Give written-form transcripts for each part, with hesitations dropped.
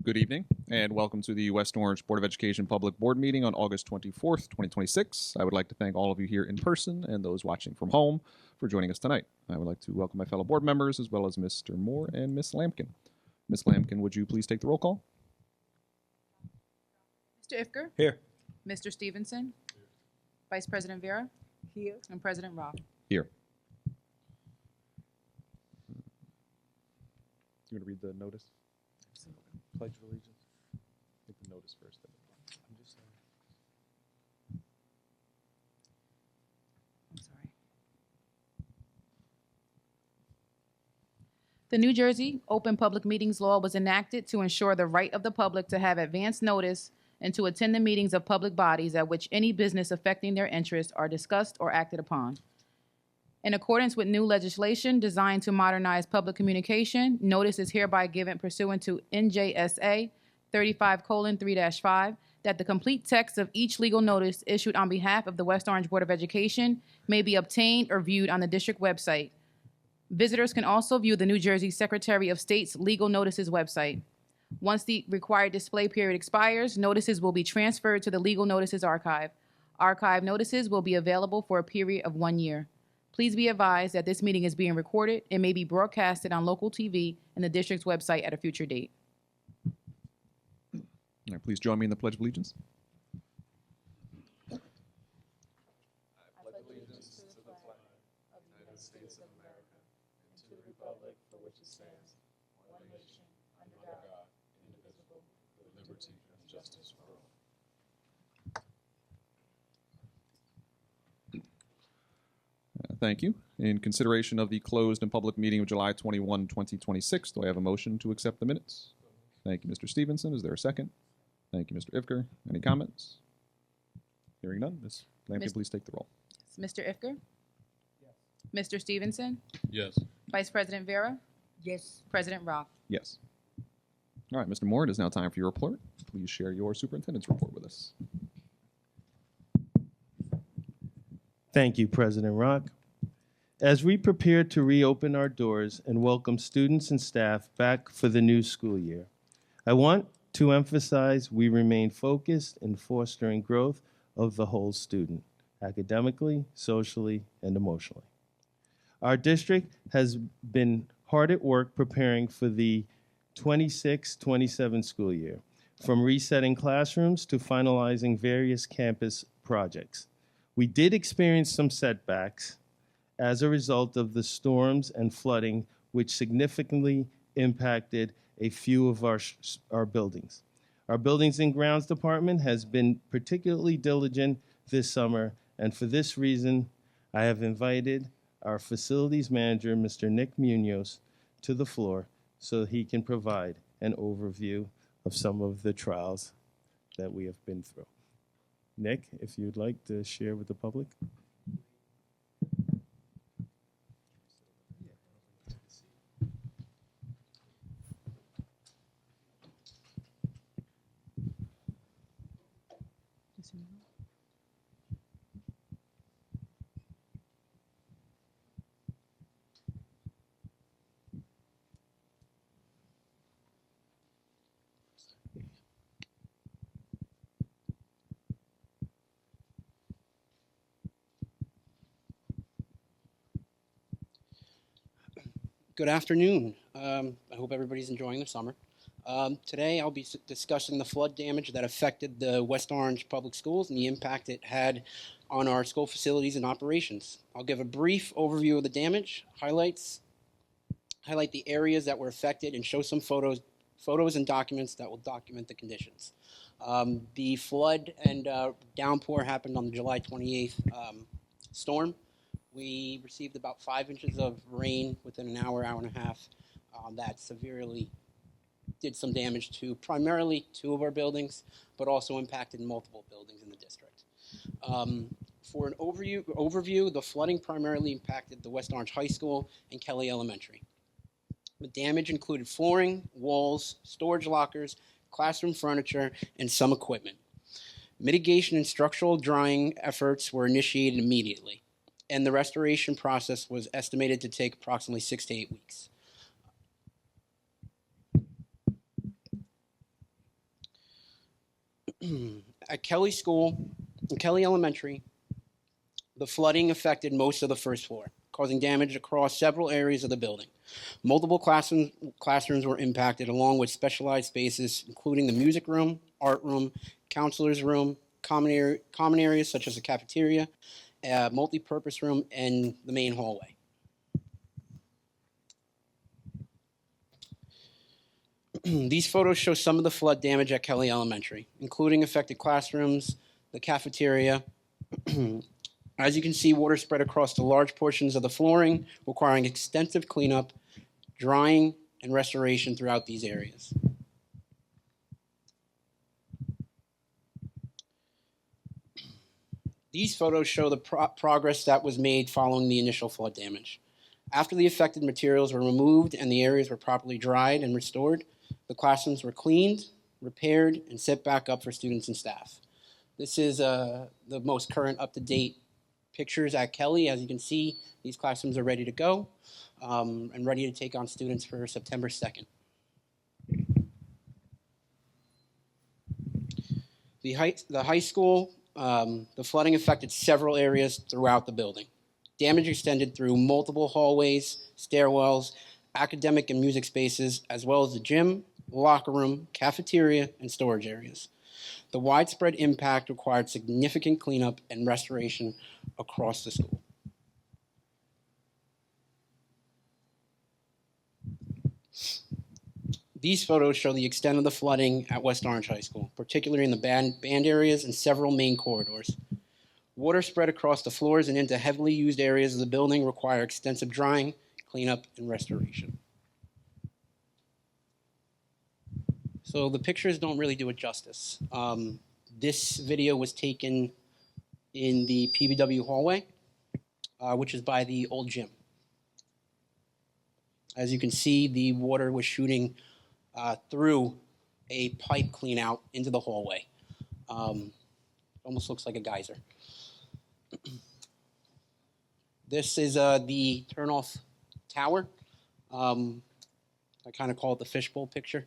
Good evening, and welcome to the West Orange Board of Education Public Board meeting on August 24th, 2026. I would like to thank all of you here in person and those watching from home for joining us tonight. I would like to welcome my fellow board members as well as Mr. Moore and Ms. Lampkin. Ms. Lampkin, would you please take the roll call? Mr. Ifker? Here. Mr. Stevenson? Vice President Vera? Here. And President Roth. Here. You want to read the notice? Pledge of Allegiance. Take the notice first. I'm sorry. The New Jersey Open Public Meetings Law was enacted to ensure the right of the public to have advance notice and to attend the meetings of public bodies at which any business affecting their interests are discussed or acted upon. In accordance with new legislation designed to modernize public communication, notice is hereby given pursuant to NJSA 35:3-5 that the complete text of each legal notice issued on behalf of the West Orange Board of Education may be obtained or viewed on the district website. Visitors can also view the New Jersey Secretary of State's legal notices website. Once the required display period expires, notices will be transferred to the legal notices archive. Archive notices will be available for a period of 1 year. Please be advised that this meeting is being recorded and may be broadcasted on local TV and the district's website at a future date. All right, please join me in the Pledge of Allegiance. Thank you. In consideration of the closed and public meeting of July 21, 2026, do I have a motion to accept the minutes? Thank you, Mr. Stevenson. Is there a second? Thank you, Mr. Ifker. Any comments? Hearing none, Ms. Lampkin, please take the roll. Mr. Ifker? Yes. Mr. Stevenson? Yes. Vice President Vera? Yes. President Roth. Yes. All right, Mr. Moore, it is now time for your report. Please share your superintendent's report with us. Thank you, President Rock. As we prepare to reopen our doors and welcome students and staff back for the new school year, I want to emphasize we remain focused in fostering growth of the whole student, academically, socially, and emotionally. Our district has been hard at work preparing for the 26-27 school year, from resetting classrooms to finalizing various campus projects. We did experience some setbacks as a result of the storms and flooding, which significantly impacted a few of our buildings. Our Buildings and Grounds Department has been particularly diligent this summer, and for this reason, I have invited our facilities manager, Mr. Nick Munoz, to the floor so he can provide an overview of some of the trials that we have been through. Nick, if you'd like to share with the public. Good afternoon. I hope everybody's enjoying the summer. Today I'll be discussing the flood damage that affected the West Orange Public Schools and the impact it had on our school facilities and operations. I'll give a brief overview of the damage, highlight the areas that were affected, and show some photos and documents that will document the conditions. The flood and downpour happened on the July 28th storm. We received about 5 inches of rain within an hour, hour and a half. That severely did some damage to primarily 2 of our buildings, but also impacted multiple buildings in the district. For an overview, the flooding primarily impacted the West Orange High School and Kelly Elementary. The damage included flooring, walls, storage lockers, classroom furniture, and some equipment. Mitigation and structural drying efforts were initiated immediately, and the restoration process was estimated to take approximately 6 to 8 weeks. At Kelly School, Kelly Elementary, the flooding affected most of the first floor, causing damage across several areas of the building. Multiple classrooms were impacted, along with specialized spaces, including the music room, art room, counselor's room, common areas such as the cafeteria, multi-purpose room, and the main hallway. These photos show some of the flood damage at Kelly Elementary, including affected classrooms, the cafeteria. As you can see, water spread across the large portions of the flooring, requiring extensive cleanup, drying, and restoration throughout these areas. These photos show the progress that was made following the initial flood damage. After the affected materials were removed and the areas were properly dried and restored, the classrooms were cleaned, repaired, and set back up for students and staff. This is the most current up-to-date pictures at Kelly. As you can see, these classrooms are ready to go and ready to take on students for September 2nd. The high school, the flooding affected several areas throughout the building. Damage extended through multiple hallways, stairwells, academic and music spaces, as well as the gym, locker room, cafeteria, and storage areas. The widespread impact required significant cleanup and restoration across the school. These photos show the extent of the flooding at West Orange High School, particularly in the band areas and several main corridors. Water spread across the floors and into heavily used areas of the building require extensive drying, cleanup, and restoration. So the pictures don't really do it justice. This video was taken in the PBW hallway, which is by the old gym. As you can see, the water was shooting through a pipe clean out into the hallway. Almost looks like a geyser. This is the turn-off tower. I kind of call it the fishbowl picture.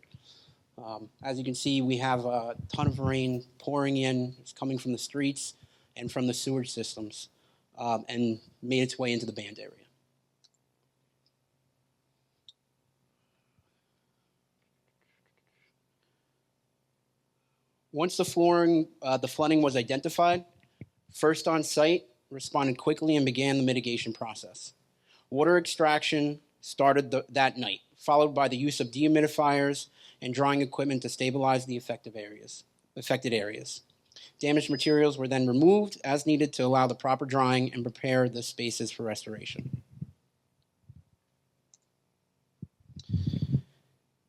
As you can see, we have a ton of rain pouring in. It's coming from the streets and from the sewage systems and made its way into the band area. Once the flooding was identified, First On Site responded quickly and began the mitigation process. Water extraction started that night, followed by the use of dehumidifiers and drying equipment to stabilize the affected areas. Damaged materials were then removed as needed to allow the proper drying and prepare the spaces for restoration.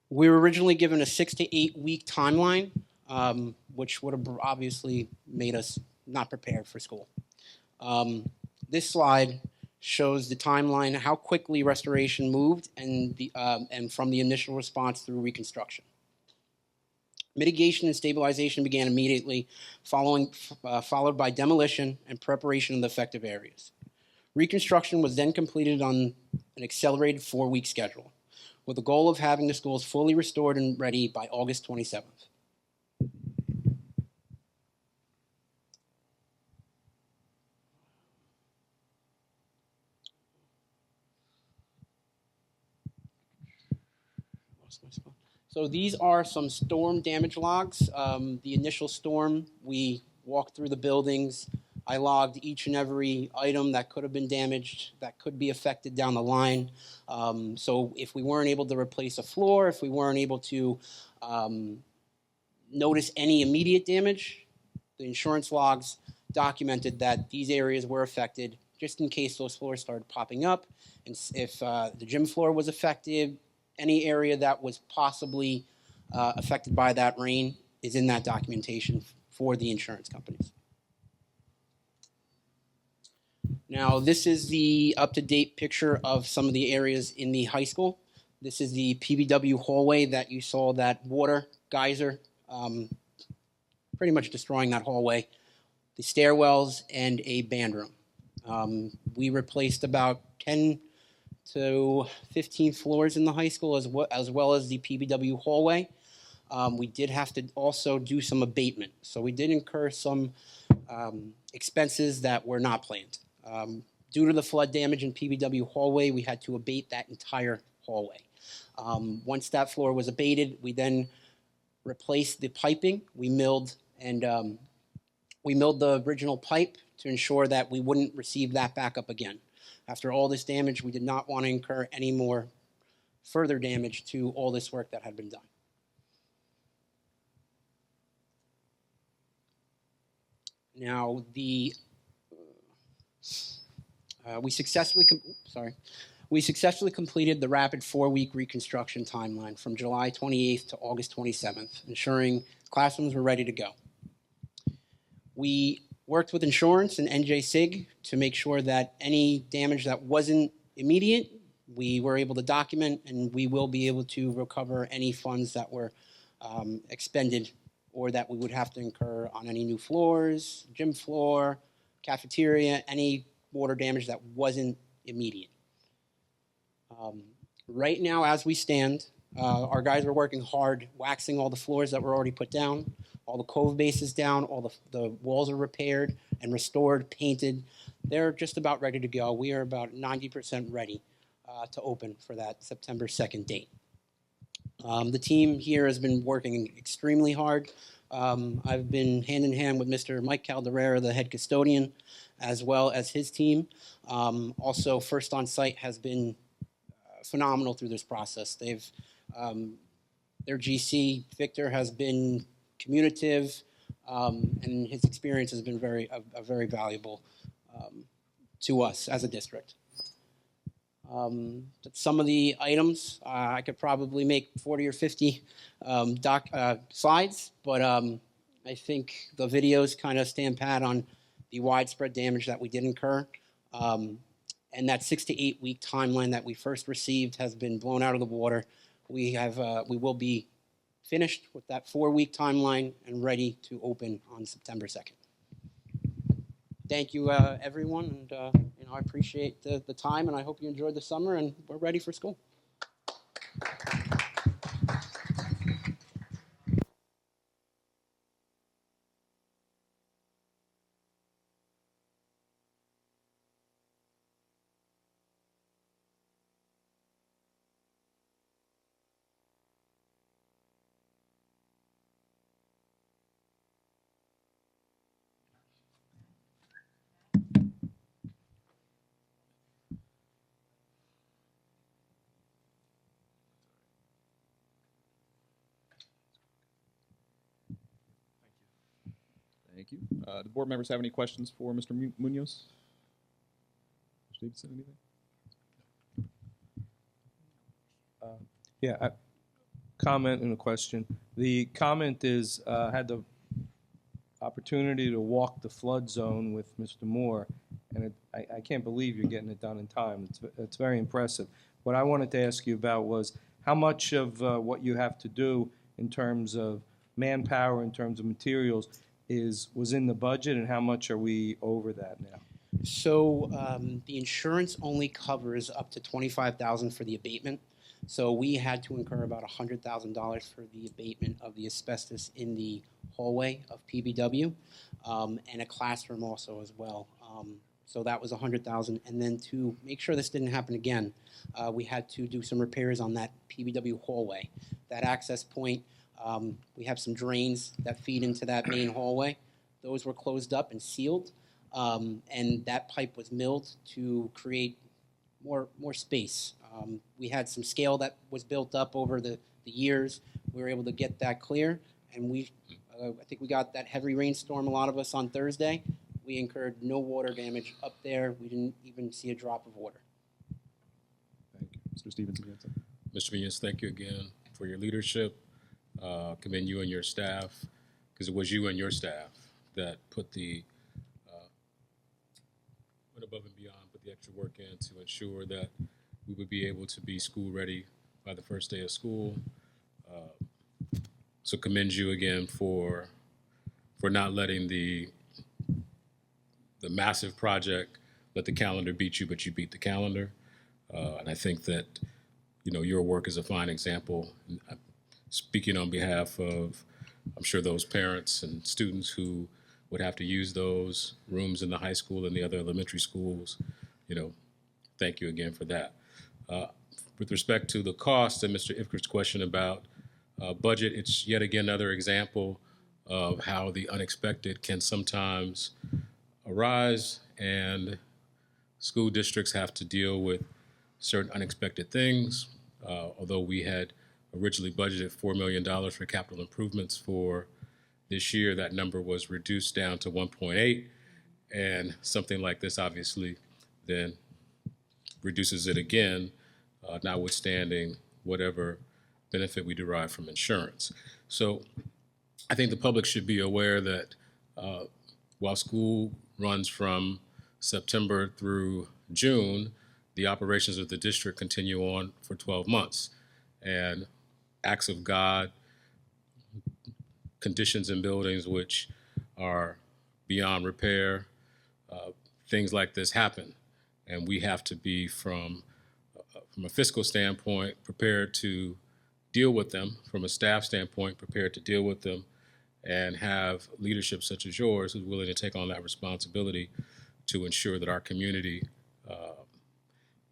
We were originally given a 6 to 8 week timeline, which would have obviously made us not prepared for school. This slide shows the timeline, how quickly restoration moved, and from the initial response through reconstruction. Mitigation and stabilization began immediately, followed by demolition and preparation of the affected areas. Reconstruction was then completed on an accelerated 4-week schedule, with the goal of having the schools fully restored and ready by August 27th. So these are some storm damage logs. The initial storm, we walked through the buildings. I logged each and every item that could have been damaged, that could be affected down the line. So if we weren't able to replace a floor, if we weren't able to notice any immediate damage, the insurance logs documented that these areas were affected just in case those floors started popping up. And if the gym floor was affected, any area that was possibly affected by that rain is in that documentation for the insurance companies. Now, this is the up-to-date picture of some of the areas in the high school. This is the PBW hallway that you saw, that water geyser pretty much destroying that hallway, the stairwells, and a band room. We replaced about 10 to 15 floors in the high school, as well as the PBW hallway. we did have to also do some abatement. So we did incur some expenses that were not planned. Due to the flood damage in PBW hallway, we had to abate that entire hallway. Once that floor was abated, we then replaced the piping. We milled the original pipe to ensure that we wouldn't receive that back up again. After all this damage, we did not want to incur any more further damage to all this work that had been done. Now, we successfully completed the rapid 4-week reconstruction timeline from July 28th to August 27th, ensuring classrooms were ready to go. We worked with insurance and NJSIG to make sure that any damage that wasn't immediate, we were able to document, and we will be able to recover any funds that were expended or that we would have to incur on any new floors, gym floor, cafeteria, any water damage that wasn't immediate. Right now, as we stand, our guys are working hard, waxing all the floors that were already put down, all the cove bases down, all the walls are repaired and restored, painted. They're just about ready to go. We are about 90% ready to open for that September 2nd date. The team here has been working extremely hard. I've been hand in hand with Mr. Mike Calderera, the head custodian, as well as his team. Also, First On Site has been phenomenal through this process. Their GC, Victor, has been communicative, and his experience has been very valuable to us as a district. Some of the items, I could probably make 40 or 50 slides, but I think the videos kind of stand pat on the widespread damage that we did incur. And that 6 to 8 week timeline that we first received has been blown out of the water. We will be finished with that 4-week timeline and ready to open on September 2nd. Thank you, everyone, and I appreciate the time, and I hope you enjoyed the summer, and we're ready for school. Thank you. Do the board members have any questions for Mr. Munoz? Mr. Davidson, anything? Yeah, comment and a question. The comment is, had the opportunity to walk the flood zone with Mr. Moore, and I can't believe you're getting it done in time. It's very impressive. What I wanted to ask you about was how much of what you have to do in terms of manpower, in terms of materials, was in the budget, and how much are we over that now? So the insurance only covers up to $25,000 for the abatement. So we had to incur about $100,000 for the abatement of the asbestos in the hallway of PBW, and a classroom also as well. So that was $100,000. And then to make sure this didn't happen again, we had to do some repairs on that PBW hallway. That access point, we have some drains that feed into that main hallway. Those were closed up and sealed, and that pipe was milled to create more space. We had some scale that was built up over the years. We were able to get that clear, and I think we got that heavy rainstorm, a lot of us, on Thursday. We incurred no water damage up there. We didn't even see a drop of water. Thank you. Mr. Stevenson. Mr. Munoz, thank you again for your leadership. Commend you and your staff, because it was you and your staff that went above and beyond, put the extra work in to ensure that we would be able to be school ready by the first day of school. So commend you again for not letting the massive project let the calendar beat you, but you beat the calendar. And I think that your work is a fine example. speaking on behalf of, I'm sure, those parents and students who would have to use those rooms in the high school and the other elementary schools, thank you again for that. With respect to the cost and Mr. Ifker's question about budget, it's yet again another example of how the unexpected can sometimes arise, and school districts have to deal with certain unexpected things. Although we had originally budgeted $4 million for capital improvements for this year, that number was reduced down to 1.8, and something like this obviously then reduces it again, notwithstanding whatever benefit we derive from insurance. So I think the public should be aware that while school runs from September through June, the operations of the district continue on for 12 months. And acts of God, conditions in buildings which are beyond repair, things like this happen. And we have to be, from a fiscal standpoint, prepared to deal with them, from a staff standpoint, prepared to deal with them, and have leadership such as yours who's willing to take on that responsibility to ensure that our community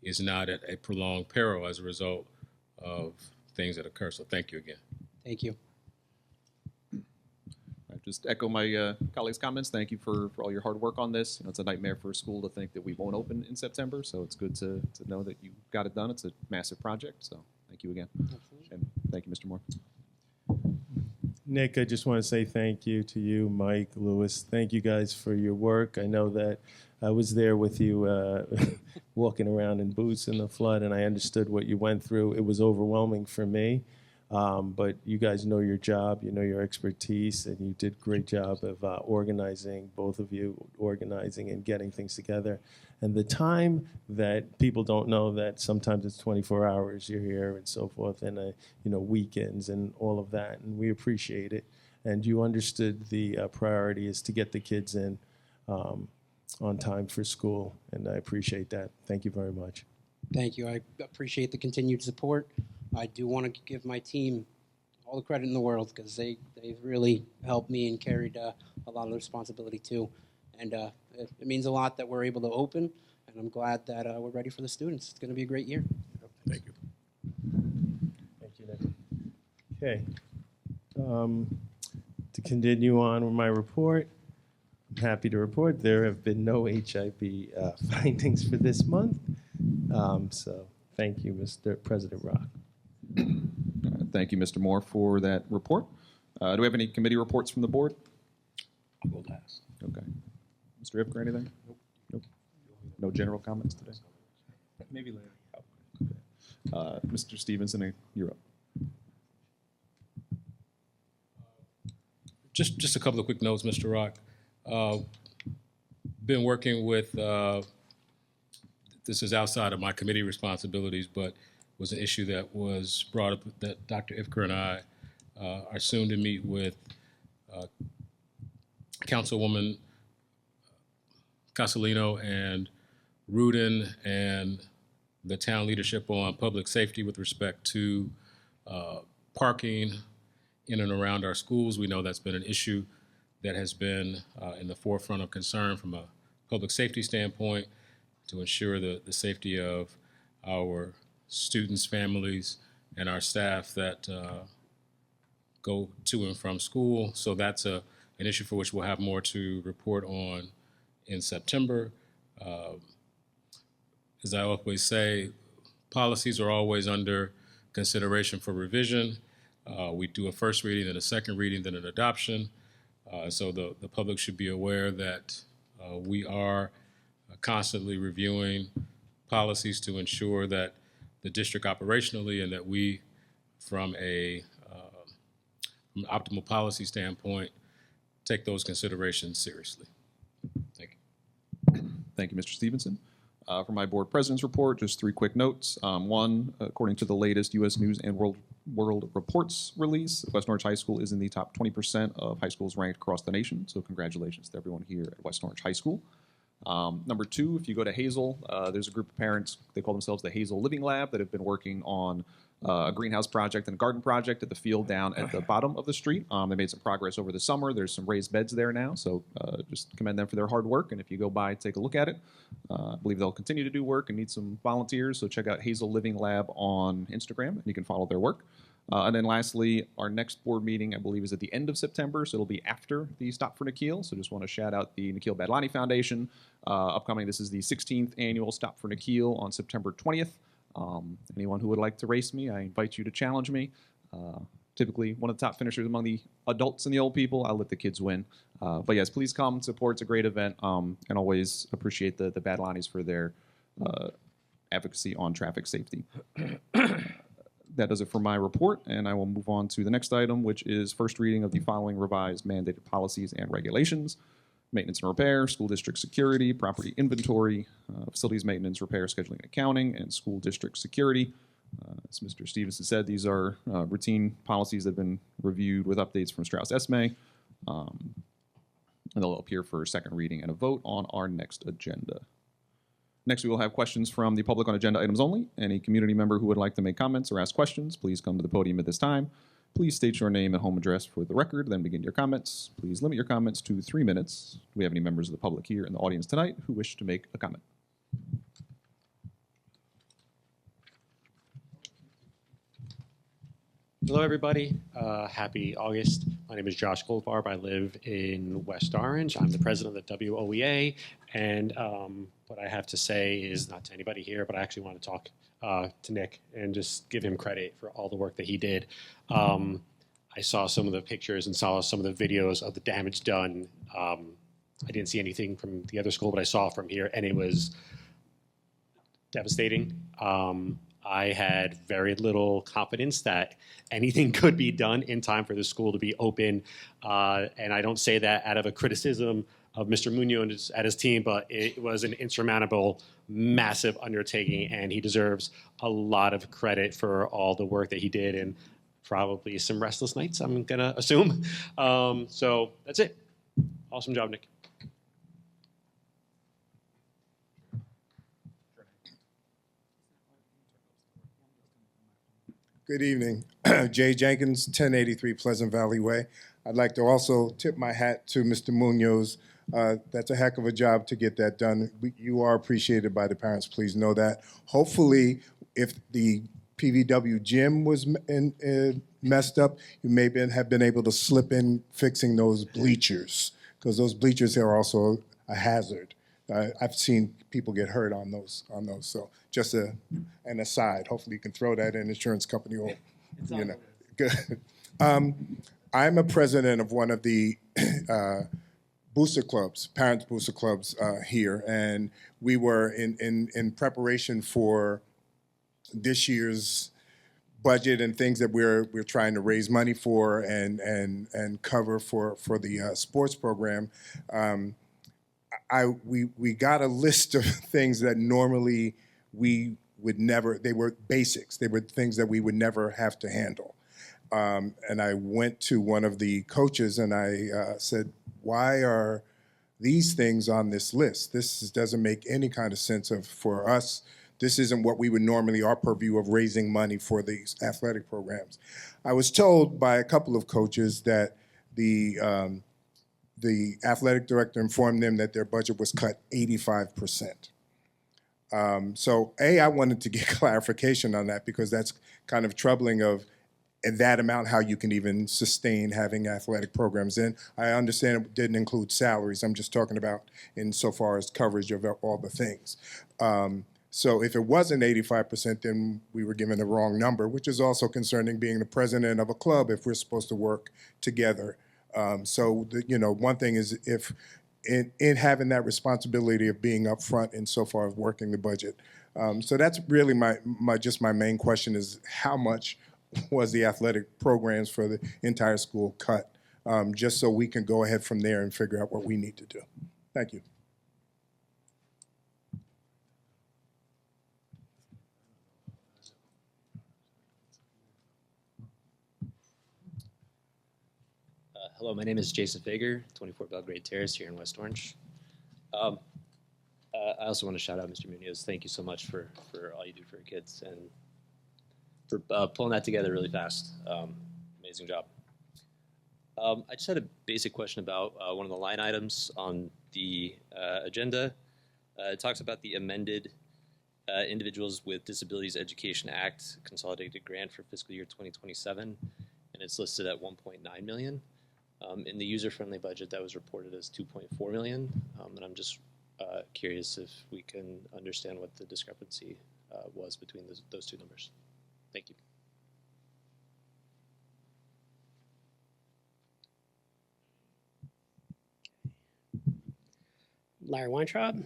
is not at a prolonged peril as a result of things that occur. So thank you again. Thank you. I just echo my colleagues' comments. Thank you for all your hard work on this. It's a nightmare for a school to think that we won't open in September, so it's good to know that you got it done. It's a massive project, so thank you again. Absolutely. And thank you, Mr. Moore. Nick, I just want to say thank you to you, Mike, Lewis. Thank you guys for your work. I know that I was there with you walking around in boots in the flood, and I understood what you went through. It was overwhelming for me, but you guys know your job, you know your expertise, and you did a great job of organizing, both of you, organizing and getting things together. And the time that people don't know that sometimes it's 24 hours you're here and so forth, and weekends and all of that, and we appreciate it. And you understood the priority is to get the kids in on time for school, and I appreciate that. Thank you very much. Thank you. I appreciate the continued support. I do want to give my team all the credit in the world because they've really helped me and carried a lot of the responsibility too. And it means a lot that we're able to open, and I'm glad that we're ready for the students. It's going to be a great year. Thank you. Thank you, Nick. Okay. To continue on with my report, I'm happy to report there have been no HIV findings for this month. So thank you, Mr. President Rock. Thank you, Mr. Moore, for that report. Do we have any committee reports from the board? I'll go last. Okay. Mr. Ifker, anything? Nope. No general comments today? Maybe later. Mr. Stevenson, you're up. Just a couple of quick notes, Mr. Rock. Been working with, this is outside of my committee responsibilities, but was an issue that was brought up that Dr. Ifker and I are soon to meet with Councilwoman Castellino and Rudin and the town leadership on public safety with respect to parking in and around our schools. We know that's been an issue that has been in the forefront of concern from a public safety standpoint to ensure the safety of our students, families, and our staff that go to and from school. So that's an issue for which we'll have more to report on in September. As I always say, policies are always under consideration for revision. We do a first reading, then a second reading, then an adoption. So the public should be aware that we are constantly reviewing policies to ensure that the district operationally and that we, from an optimal policy standpoint, take those considerations seriously. Thank you. Thank you, Mr. Stevenson. For my board president's report, just three quick notes. One, according to the latest U.S. News and World Reports release, West Orange High School is in the top 20% of high schools ranked across the nation. So congratulations to everyone here at West Orange High School. Number two, if you go to Hazel, there's a group of parents, they call themselves the Hazel Living Lab, that have been working on a greenhouse project and a garden project at the field down at the bottom of the street. They made some progress over the summer. There's some raised beds there now, so just commend them for their hard work. And if you go by, take a look at it. I believe they'll continue to do work and need some volunteers, so check out Hazel Living Lab on Instagram, and you can follow their work. And then lastly, our next board meeting, I believe, is at the end of September, so it'll be after the Stop for Nikhil. So just want to shout out the Nikhil Badlani Foundation. Upcoming, this is the 16th annual Stop for Nikhil on September 20th. Anyone who would like to race me, I invite you to challenge me. Typically one of the top finishers among the adults and the old people. I'll let the kids win. But yes, please come support. It's a great event, and always appreciate the Badlanis for their advocacy on traffic safety. That does it for my report, and I will move on to the next item, which is first reading of the following revised mandated policies and regulations: maintenance and repair, school district security, property inventory, facilities maintenance, repair, scheduling, and accounting, and school district security. As Mr. Stevenson said, these are routine policies that have been reviewed with updates from Strauss Esme, and they'll appear for second reading and a vote on our next agenda. Next, we will have questions from the public on agenda items only. Any community member who would like to make comments or ask questions, please come to the podium at this time. Please state your name and home address for the record, then begin your comments. Please limit your comments to 3 minutes. Do we have any members of the public here in the audience tonight who wish to make a comment? Hello, everybody. Happy August. My name is Josh Goldfarb. I live in West Orange. I'm the president of the WOEA. And what I have to say is not to anybody here, but I actually want to talk to Nick and just give him credit for all the work that he did. I saw some of the pictures and saw some of the videos of the damage done. I didn't see anything from the other school, but I saw from here, and it was devastating. I had very little confidence that anything could be done in time for the school to be open. And I don't say that out of a criticism of Mr. Munoz and his team, but it was an insurmountable, massive undertaking, and he deserves a lot of credit for all the work that he did, and probably some restless nights, I'm going to assume. So that's it. Awesome job, Nick. Good evening. Jay Jenkins, 1083 Pleasant Valley Way. I'd like to also tip my hat to Mr. Munoz. That's a heck of a job to get that done. You are appreciated by the parents, please know that. Hopefully, if the PVW gym was messed up, you may have been able to slip in fixing those bleachers, because those bleachers are also a hazard. I've seen people get hurt on those. So just an aside. Hopefully you can throw that in. Insurance company will, you know. Good. I'm a president of one of the booster clubs, parents booster clubs here, and we were in preparation for this year's budget and things that we're trying to raise money for and cover for the sports program. We got a list of things that normally we would never, they were basics. They were things that we would never have to handle. And I went to one of the coaches and I said, why are these things on this list? This doesn't make any kind of sense for us. This isn't what we would normally, our purview of raising money for these athletic programs. I was told by a couple of coaches that the athletic director informed them that their budget was cut 85%. So I wanted to get clarification on that, because that's kind of troubling of that amount, how you can even sustain having athletic programs in. I understand it didn't include salaries. I'm just talking about insofar as coverage of all the things. So if it wasn't 85%, then we were given the wrong number, which is also concerning, being the president of a club if we're supposed to work together. One thing is, if in having that responsibility of being upfront insofar as working the budget. So that's really my main question is, how much was the athletic programs for the entire school cut, just so we can go ahead from there and figure out what we need to do. Thank you. Hello, my name is Jason Fager, 24 Belgrade Terrace here in West Orange. I also want to shout out Mr. Munoz. Thank you so much for all you do for your kids. And for pulling that together really fast. Amazing job. I just had a basic question about one of the line items on the agenda. It talks about the amended Individuals with Disabilities Education Act consolidated grant for fiscal year 2027, and it's listed at 1.9 million. In the user-friendly budget, that was reported as 2.4 million, and I'm just curious if we can understand what the discrepancy was between those two numbers. Thank you. Larry Weintraub,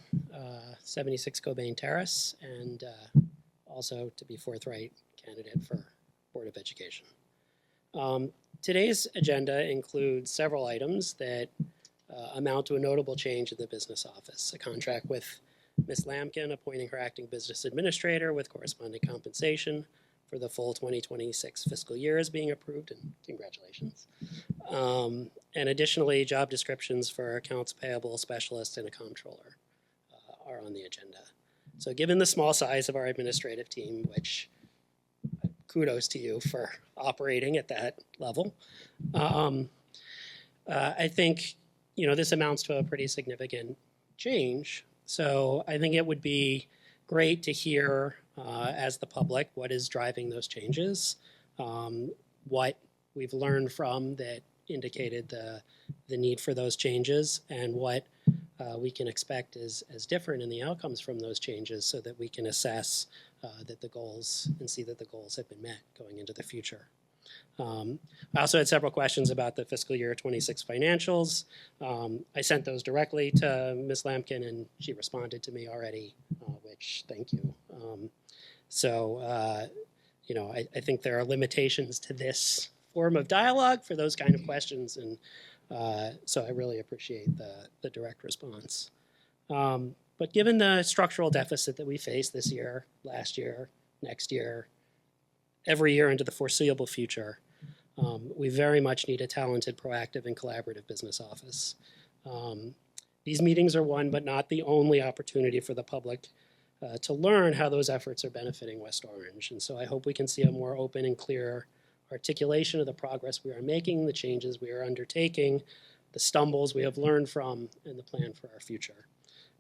76 Cobain Terrace, and also, to be forthright, candidate for Board of Education. Today's agenda includes several items that amount to a notable change in the business office. A contract with Ms. Lampkin, appointing her acting business administrator with corresponding compensation for the full 2026 fiscal year is being approved, and congratulations. And additionally, job descriptions for accounts payable specialist and a comptroller are on the agenda. So given the small size of our administrative team, which kudos to you for operating at that level, I think this amounts to a pretty significant change. So I think it would be great to hear as the public what is driving those changes, what we've learned from that indicated the need for those changes, and what we can expect as different in the outcomes from those changes, so that we can assess that the goals and see that the goals have been met going into the future. I also had several questions about the fiscal year 26 financials. I sent those directly to Ms. Lampkin, and she responded to me already, which thank you. I think there are limitations to this form of dialogue for those kind of questions, and so I really appreciate the direct response. But given the structural deficit that we face this year, last year, next year, every year into the foreseeable future, we very much need a talented, proactive, and collaborative business office. These meetings are one, but not the only opportunity for the public to learn how those efforts are benefiting West Orange. And so I hope we can see a more open and clear articulation of the progress we are making, the changes we are undertaking, the stumbles we have learned from, and the plan for our future.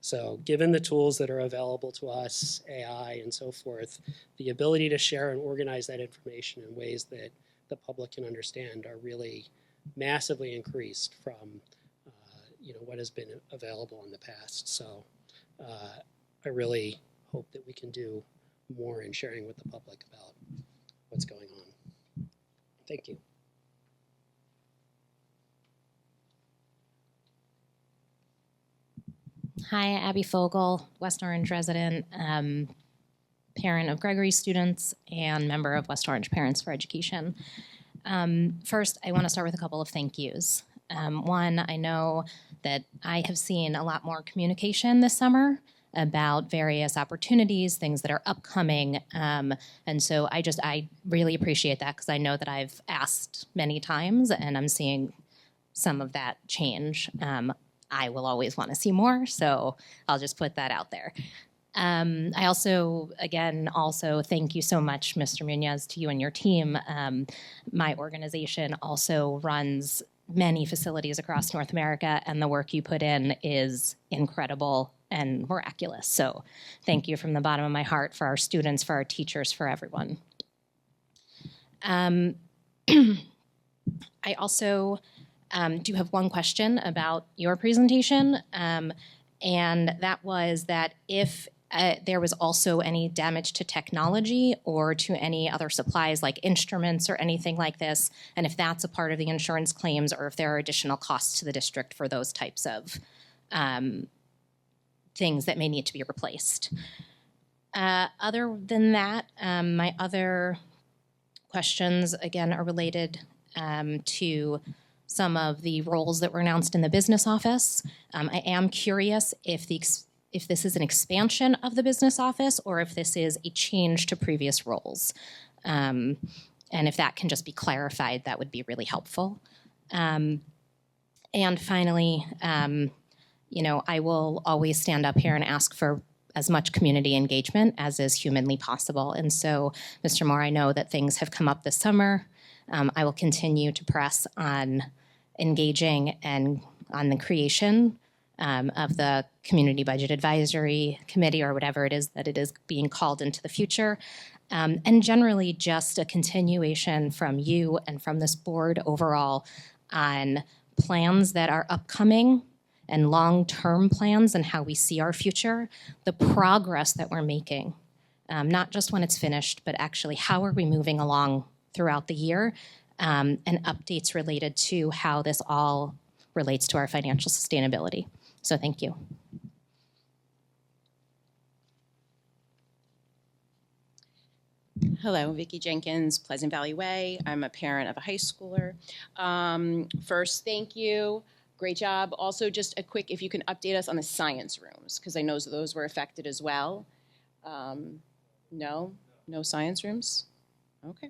So given the tools that are available to us, AI and so forth, the ability to share and organize that information in ways that the public can understand are really massively increased from what has been available in the past. So I really hope that we can do more in sharing with the public about what's going on. Thank you. Hi, Abby Fogel, West Orange resident, parent of Gregory students, and member of West Orange Parents for Education. First, I want to start with a couple of thank yous. One, I know that I have seen a lot more communication this summer about various opportunities, things that are upcoming. And so I really appreciate that, because I know that I've asked many times and I'm seeing some of that change. I will always want to see more, so I'll just put that out there. I also thank you so much, Mr. Munoz, to you and your team. My organization also runs many facilities across North America, and the work you put in is incredible and miraculous. So thank you from the bottom of my heart for our students, for our teachers, for everyone. I also do have one question about your presentation, and that was that if there was also any damage to technology or to any other supplies like instruments or anything like this, and if that's a part of the insurance claims, or if there are additional costs to the district for those types of things that may need to be replaced. Other than that, my other questions, again, are related to some of the roles that were announced in the business office. I am curious if this is an expansion of the business office, or if this is a change to previous roles. And if that can just be clarified, that would be really helpful. And finally, I will always stand up here and ask for as much community engagement as is humanly possible. And so, Mr. Moore, I know that things have come up this summer. I will continue to press on engaging and on the creation of the Community Budget Advisory Committee, or whatever it is that it is being called into the future. And generally just a continuation from you and from this board overall on plans that are upcoming and long-term plans and how we see our future, the progress that we're making, not just when it's finished, but actually how are we moving along throughout the year, and updates related to how this all relates to our financial sustainability. So thank you. Hello, Vicki Jenkins, Pleasant Valley Way. I'm a parent of a high schooler. First, thank you. Great job. Also, just a quick, if you can update us on the science rooms, because I know those were affected as well. No science rooms? Okay.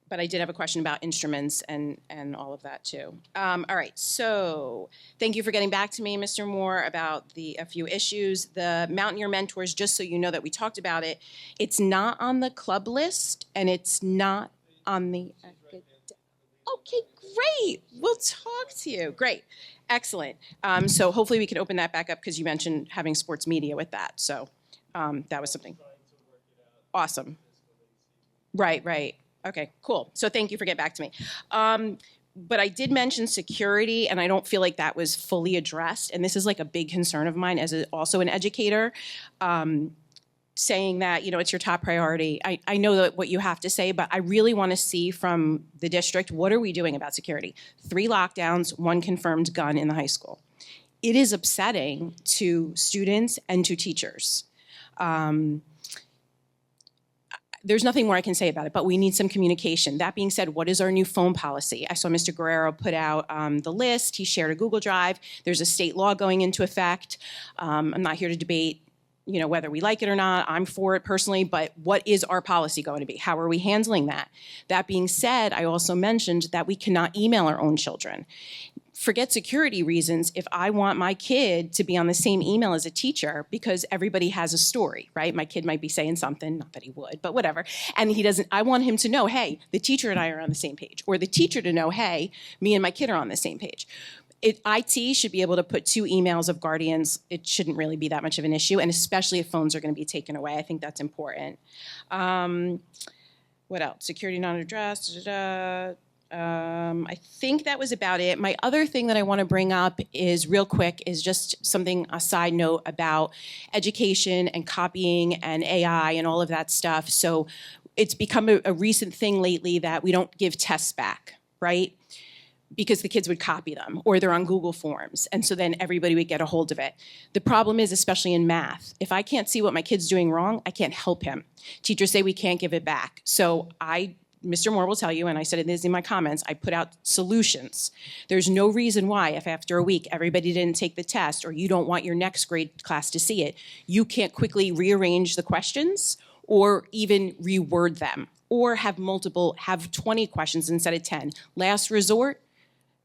But I did have a question about instruments and all of that too. All right, so thank you for getting back to me, Mr. Moore, about a few issues. The Mountaineer Mentors, just so you know that we talked about it, it's not on the club list and it's not on the... Okay, great. We'll talk to you. Great. Excellent. So hopefully we can open that back up because you mentioned having sports media with that. So that was something. Awesome. Right. Okay, cool. So thank you for getting back to me. But I did mention security, and I don't feel like that was fully addressed. And this is like a big concern of mine as also an educator, saying that, it's your top priority. I know that what you have to say, but I really want to see from the district, what are we doing about security? 3 lockdowns, 1 confirmed gun in the high school. It is upsetting to students and to teachers. There's nothing more I can say about it, but we need some communication. That being said, what is our new phone policy? I saw Mr. Guerrero put out the list. He shared a Google Drive. There's a state law going into effect. I'm not here to debate, whether we like it or not. I'm for it personally, but what is our policy going to be? How are we handling that? That being said, I also mentioned that we cannot email our own children. Forget security reasons. If I want my kid to be on the same email as a teacher, because everybody has a story, right? My kid might be saying something, not that he would, but whatever. And I want him to know, hey, the teacher and I are on the same page. Or the teacher to know, hey, me and my kid are on the same page. IT should be able to put 2 emails of guardians. It shouldn't really be that much of an issue, and especially if phones are going to be taken away. I think that's important. What else? Security not addressed. I think that was about it. My other thing that I want to bring up is real quick is just something, a side note about education and copying and AI and all of that stuff. So it's become a recent thing lately that we don't give tests back, right? Because the kids would copy them or they're on Google Forms. And so then everybody would get a hold of it. The problem is, especially in math, if I can't see what my kid's doing wrong, I can't help him. Teachers say we can't give it back. So Mr. Moore will tell you, and I said it in my comments, I put out solutions. There's no reason why, if after a week everybody didn't take the test or you don't want your next grade class to see it, you can't quickly rearrange the questions or even reword them or have 20 questions instead of 10. Last resort,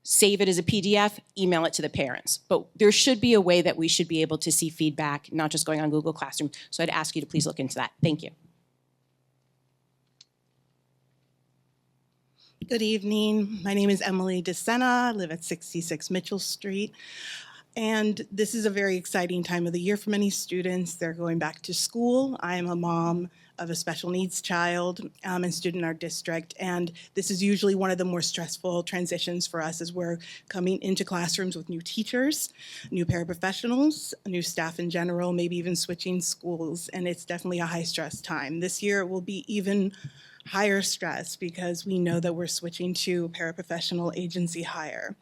save it as a PDF, email it to the parents. But there should be a way that we should be able to see feedback, not just going on Google Classroom. So I'd ask you to please look into that. Thank you. Good evening. My name is Emily DeSena. I live at 66 Mitchell Street. And this is a very exciting time of the year for many students. They're going back to school. I am a mom of a special needs child and student in our district. And this is usually one of the more stressful transitions for us as we're coming into classrooms with new teachers, new paraprofessionals, new staff in general, maybe even switching schools. And it's definitely a high stress time. This year it will be even higher stress because we know that we're switching to paraprofessional agency hire.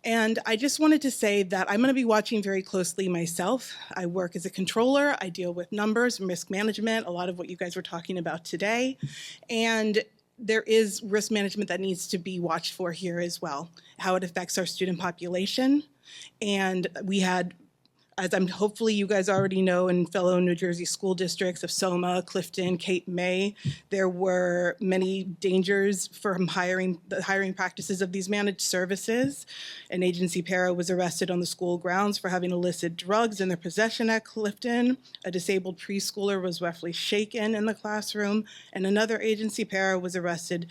And I just wanted to say that I'm going to be watching very closely myself. I work as a controller. I deal with numbers and risk management, a lot of what you guys were talking about today. And there is risk management that needs to be watched for here as well, how it affects our student population. And we had As hopefully you guys already know, in fellow New Jersey school districts of Soma, Clifton, Cape May, there were many dangers from the hiring practices of these managed services. An agency para was arrested on the school grounds for having illicit drugs in their possession at Clifton. A disabled preschooler was roughly shaken in the classroom, and another agency para was arrested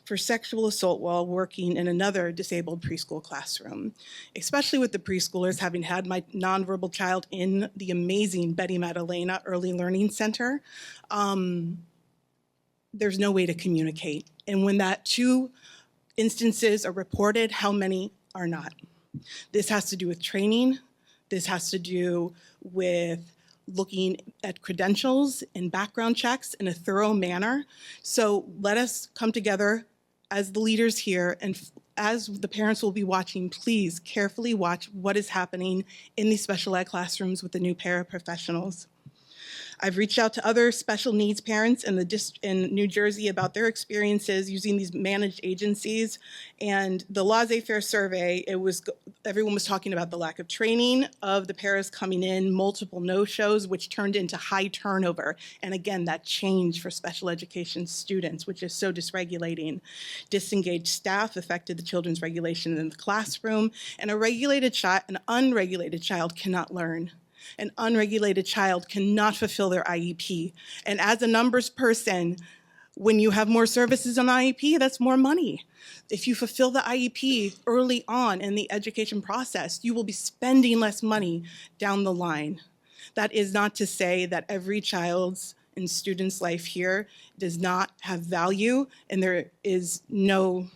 for sexual assault while working in another disabled preschool classroom. Especially with the preschoolers, having had my nonverbal child in the amazing Betty Madalena Early Learning Center, there's no way to communicate. And when that 2 instances are reported, how many are not? This has to do with training. This has to do with looking at credentials and background checks in a thorough manner. So let us come together as the leaders here, and as the parents will be watching, please carefully watch what is happening in these special ed classrooms with the new paraprofessionals. I've reached out to other special needs parents in New Jersey about their experiences using these managed agencies, and the laissez-faire survey, everyone was talking about the lack of training of the paras coming in, multiple no-shows, which turned into high turnover, and again, that change for special education students, which is so dysregulating. Disengaged staff affected the children's regulation in the classroom, and an unregulated child cannot learn. An unregulated child cannot fulfill their IEP. And as a numbers person, when you have more services on IEP, that's more money. If you fulfill the IEP early on in the education process, you will be spending less money down the line. That is not to say that every child's and student's life here does not have value, and there is no,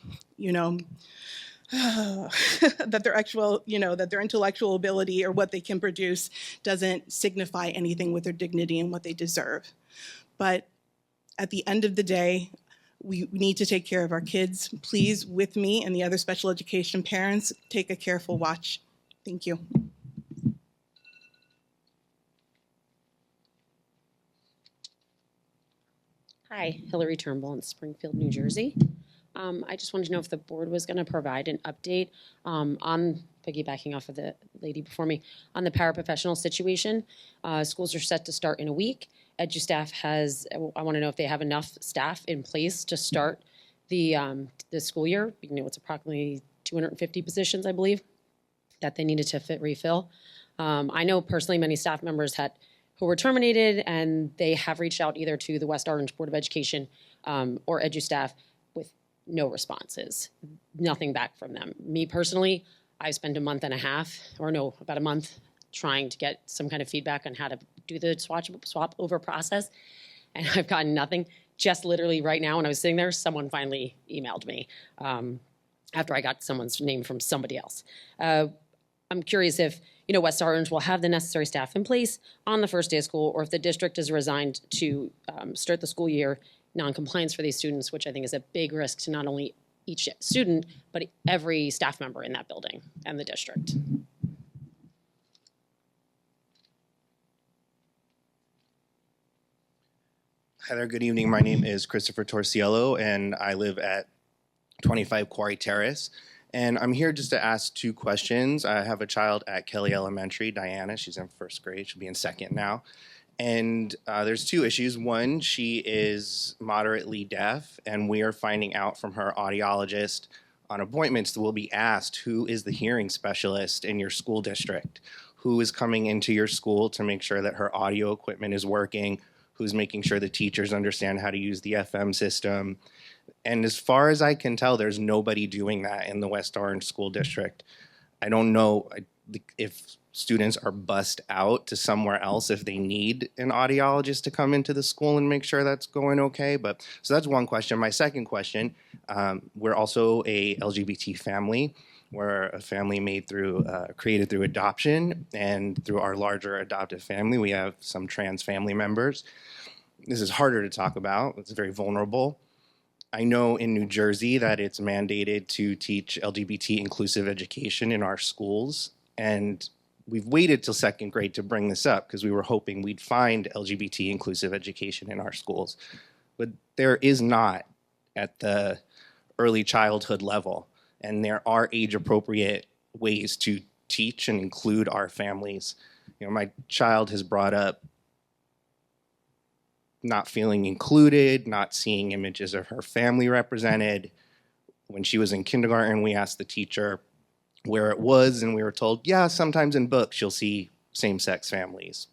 that their intellectual ability or what they can produce doesn't signify anything with their dignity and what they deserve. But at the end of the day, we need to take care of our kids. Please, with me and the other special education parents, take a careful watch. Thank you. Hi, Hillary Turnbull in Springfield, New Jersey. I just wanted to know if the board was going to provide an update on, piggybacking off of the lady before me, on the paraprofessional situation. Schools are set to start in a week. EduStaff I want to know if they have enough staff in place to start the school year. It's approximately 250 positions, I believe, that they needed to refill. I know personally many staff members who were terminated, and they have reached out either to the West Orange Board of Education or EduStaff with no responses, nothing back from them. Me personally, I spent about a month trying to get some kind of feedback on how to do the swap over process, and I've gotten nothing. Just literally right now when I was sitting there, someone finally emailed me after I got someone's name from somebody else. I'm curious if West Orange will have the necessary staff in place on the first day of school, or if the district is resigned to start the school year non-compliance for these students, which I think is a big risk to not only each student, but every staff member in that building and the district. Hi there, good evening. My name is Christopher Torciello, and I live at 25 Quarry Terrace. And I'm here just to ask 2 questions. I have a child at Kelly Elementary, Diana. She's in 1st grade. She'll be in 2nd now. And there's 2 issues. One, she is moderately deaf, and we are finding out from her audiologist on appointments that we'll be asked, who is the hearing specialist in your school district? Who is coming into your school to make sure that her audio equipment is working? Who's making sure the teachers understand how to use the FM system? And as far as I can tell, there's nobody doing that in the West Orange School District. I don't know if students are bussed out to somewhere else if they need an audiologist to come into the school and make sure that's going okay. But so that's one question. My second question, we're also a LGBT family. We're a family created through adoption, and through our larger adoptive family, we have some trans family members. This is harder to talk about. It's very vulnerable. I know in New Jersey that it's mandated to teach LGBT inclusive education in our schools, and we've waited till 2nd grade to bring this up because we were hoping we'd find LGBT inclusive education in our schools. But there is not at the early childhood level, and there are age-appropriate ways to teach and include our families My child has brought up not feeling included, not seeing images of her family represented. When she was in kindergarten, we asked the teacher where it was, and we were told, yeah, sometimes in books you'll see same-sex families.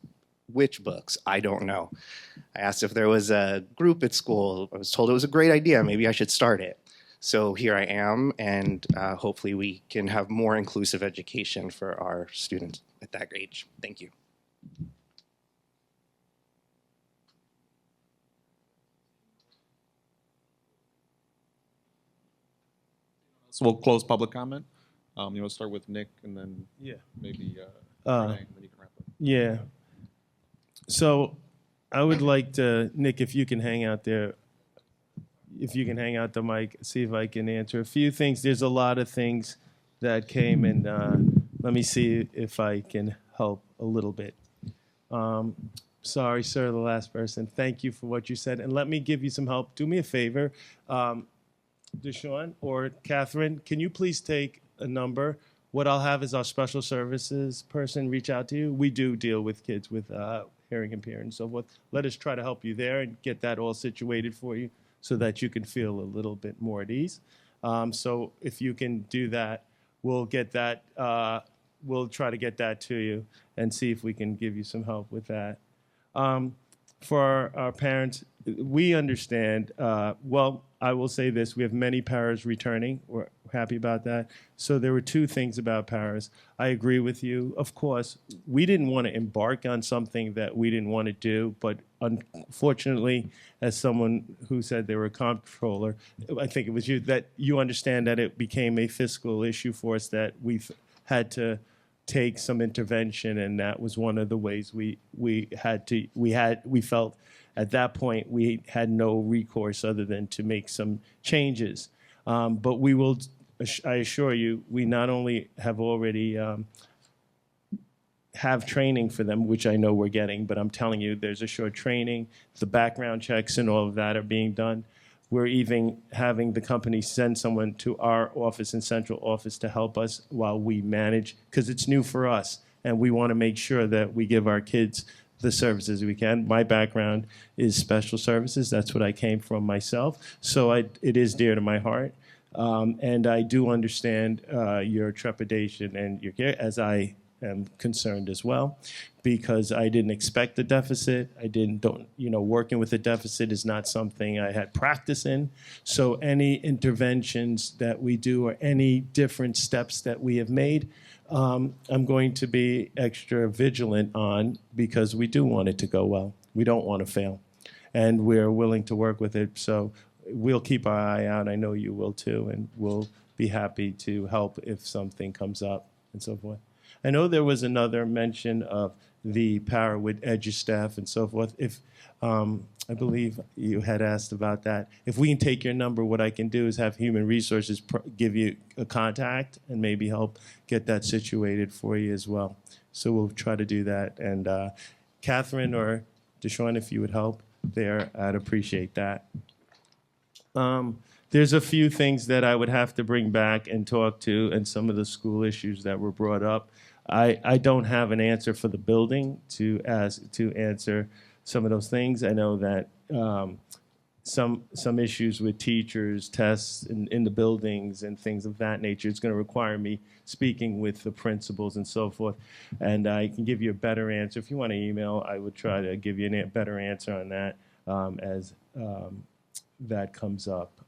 Which books? I don't know. I asked if there was a group at school. I was told it was a great idea. Maybe I should start it. So here I am, and hopefully we can have more inclusive education for our students at that age. Thank you. So we'll close public comment. You want to start with Nick and then maybe Renee, and then you can wrap up. Yeah. So I would like to, Nick, if you can hang out there, if you can hang out the mic, see if I can answer a few things. There's a lot of things that came, and let me see if I can help a little bit. Sorry, sir, the last person. Thank you for what you said. And let me give you some help. Do me a favor. Deshaun or Catherine, can you please take a number? What I'll have is our special services person reach out to you. We do deal with kids with hearing impairment and so forth. Let us try to help you there and get that all situated for you so that you can feel a little bit more at ease. So if you can do that, we'll get that. We'll try to get that to you and see if we can give you some help with that. For our parents, we understand. Well, I will say this. We have many paras returning. We're happy about that. So there were two things about paras. I agree with you. Of course, we didn't want to embark on something that we didn't want to do. But unfortunately, as someone who said they were a comptroller, I think it was you, that you understand that it became a fiscal issue for us, that we had to take some intervention, and that was one of the ways we felt at that point we had no recourse other than to make some changes. But we will, I assure you, we not only have already have training for them, which I know we're getting, but I'm telling you, there's a short training, the background checks and all of that are being done. We're even having the company send someone to our office and central office to help us while we manage, because it's new for us, and we want to make sure that we give our kids the services we can. My background is special services. That's what I came from myself, so it is dear to my heart. And I do understand your trepidation and your care, as I am concerned as well, because I didn't expect the deficit. Working with a deficit is not something I had practice in. So any interventions that we do or any different steps that we have made, I'm going to be extra vigilant on, because we do want it to go well. We don't want to fail. And we're willing to work with it. So we'll keep our eye out. I know you will too. And we'll be happy to help if something comes up and so forth. I know there was another mention of the para with EduStaff and so forth. If I believe you had asked about that. If we can take your number, what I can do is have Human Resources give you a contact and maybe help get that situated for you as well. So we'll try to do that. And Catherine or Deshaun, if you would help there, I'd appreciate that. There's a few things that I would have to bring back and talk to, and some of the school issues that were brought up. I don't have an answer for the building to answer some of those things. I know that some issues with teachers, tests in the buildings and things of that nature, it's going to require me speaking with the principals and so forth. And I can give you a better answer. If you want to email, I would try to give you a better answer on that as that comes up.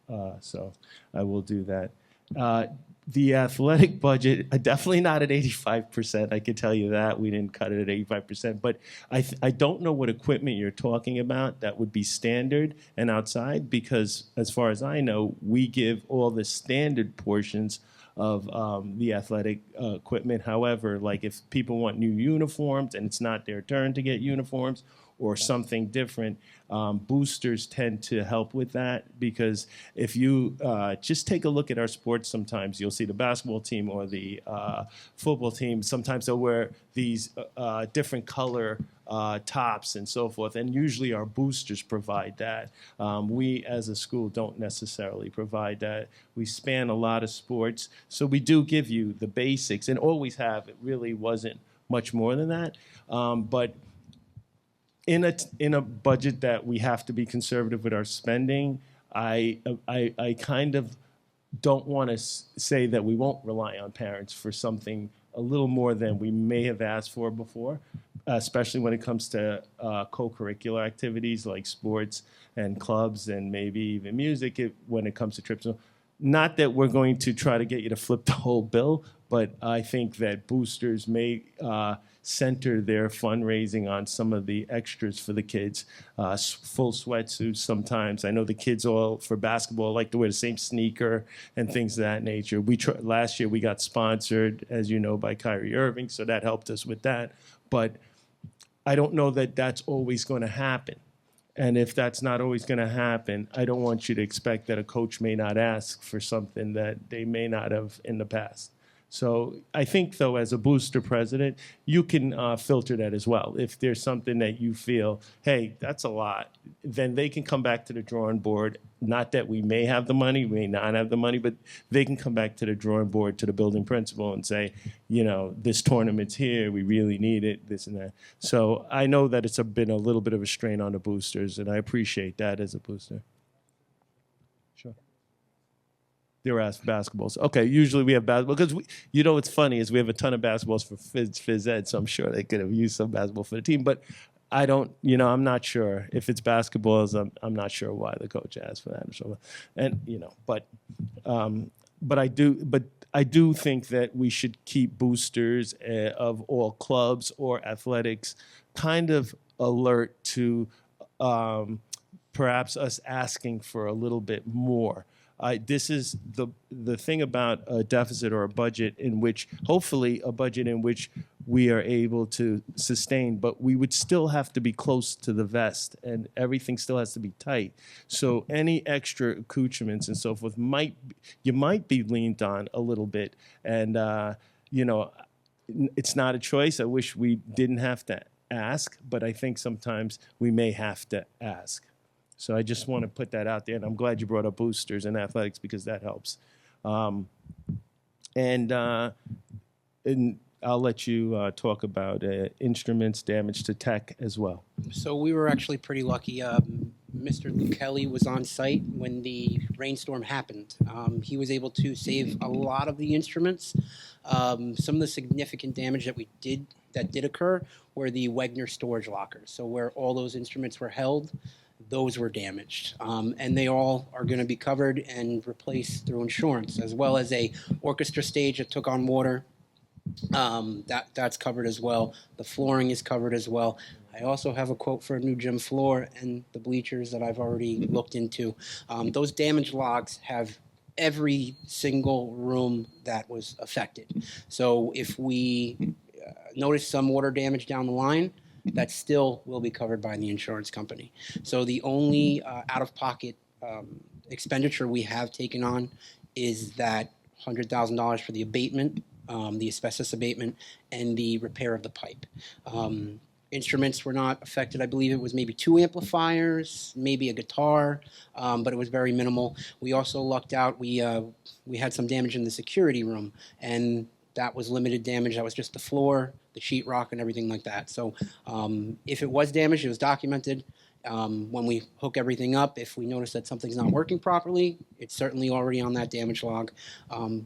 So I will do that. The athletic budget, definitely not at 85%. I can tell you that. We didn't cut it at 85%. But I don't know what equipment you're talking about that would be standard and outside, because as far as I know, we give all the standard portions of the athletic equipment. However, like if people want new uniforms and it's not their turn to get uniforms or something different, boosters tend to help with that, because if you just take a look at our sports sometimes, you'll see the basketball team or the football team, sometimes they'll wear these different color tops and so forth, and usually our boosters provide that. We as a school don't necessarily provide that. We span a lot of sports, so we do give you the basics and always have. It really wasn't much more than that. But in a budget that we have to be conservative with our spending, I kind of don't want to say that we won't rely on parents for something a little more than we may have asked for before, especially when it comes to co-curricular activities like sports and clubs and maybe even music when it comes to trips. Not that we're going to try to get you to flip the whole bill, but I think that boosters may center their fundraising on some of the extras for the kids. Full sweatsuits sometimes. I know the kids all, for basketball, like to wear the same sneaker and things of that nature. Last year we got sponsored, as you know, by Kyrie Irving, so that helped us with that. But I don't know that that's always going to happen. And if that's not always going to happen, I don't want you to expect that a coach may not ask for something that they may not have in the past. So I think, though, as a booster president, you can filter that as well. If there's something that you feel, hey, that's a lot, then they can come back to the drawing board. Not that we may have the money, we may not have the money, but they can come back to the drawing board, to the building principal and say, you know, this tournament's here, we really need it, this and that. So I know that it's been a little bit of a strain on the boosters, and I appreciate that as a booster. Sure. They were asked basketballs. Okay, usually we have basketball because you know what's funny is we have a ton of basketballs for phys ed, so I'm sure they could have used some basketball for the team. But I don't, you know, I'm not sure if it's basketballs. I'm not sure why the coach asked for that. And you know, but I do think that we should keep boosters of all clubs or athletics kind of alert to perhaps us asking for a little bit more. This is the thing about a deficit or a budget in which, hopefully, a budget in which we are able to sustain, but we would still have to be close to the vest, and everything still has to be tight. So any extra accoutrements and so forth might be leaned on a little bit, and you know, it's not a choice. I wish we didn't have to ask, but I think sometimes we may have to ask. So I just want to put that out there, and I'm glad you brought up boosters in athletics because that helps. And I'll let you talk about instruments, damage to tech as well. So we were actually pretty lucky. Mr. Luke Kelly was on site when the rainstorm happened. He was able to save a lot of the instruments. Some of the significant damage that did occur were the Wegner storage lockers. So where all those instruments were held, those were damaged, and they all are going to be covered and replaced through insurance, as well as a orchestra stage that took on water. That's covered as well. The flooring is covered as well. I also have a quote for a new gym floor and the bleachers that I've already looked into. Those damage logs have every single room that was affected. So if we notice some water damage down the line, that still will be covered by the insurance company. So the only out-of-pocket expenditure we have taken on is that $100,000 for the abatement, the asbestos abatement, and the repair of the pipe. Instruments were not affected. I believe it was maybe 2 amplifiers, maybe a guitar, but it was very minimal. We also lucked out. We had some damage in the security room, and that was limited damage. That was just the floor, the sheetrock, and everything like that. So if it was damaged, it was documented. When we hook everything up, if we notice that something's not working properly, it's certainly already on that damage log.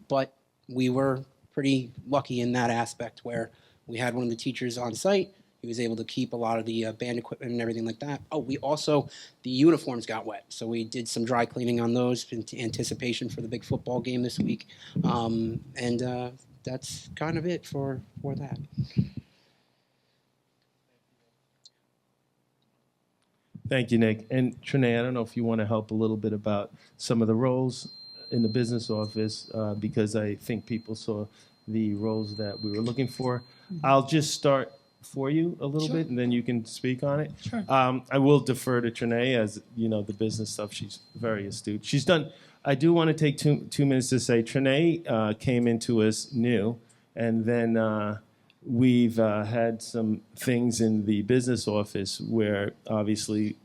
But we were pretty lucky in that aspect where we had one of the teachers on site. He was able to keep a lot of the band equipment and everything like that. Oh, the uniforms got wet. So we did some dry cleaning on those in anticipation for the big football game this week. That's kind of it for that. Thank you, Nick. And Trinae, I don't know if you want to help a little bit about some of the roles in the business office, because I think people saw the roles that we were looking for. I'll just start for you a little bit, and then you can speak on it. Sure. I will defer to Trinae, as you know, the business stuff, she's very astute. She's done. I do want to take two minutes to say Trinae came into us new, and then we've had some things in the business office where obviously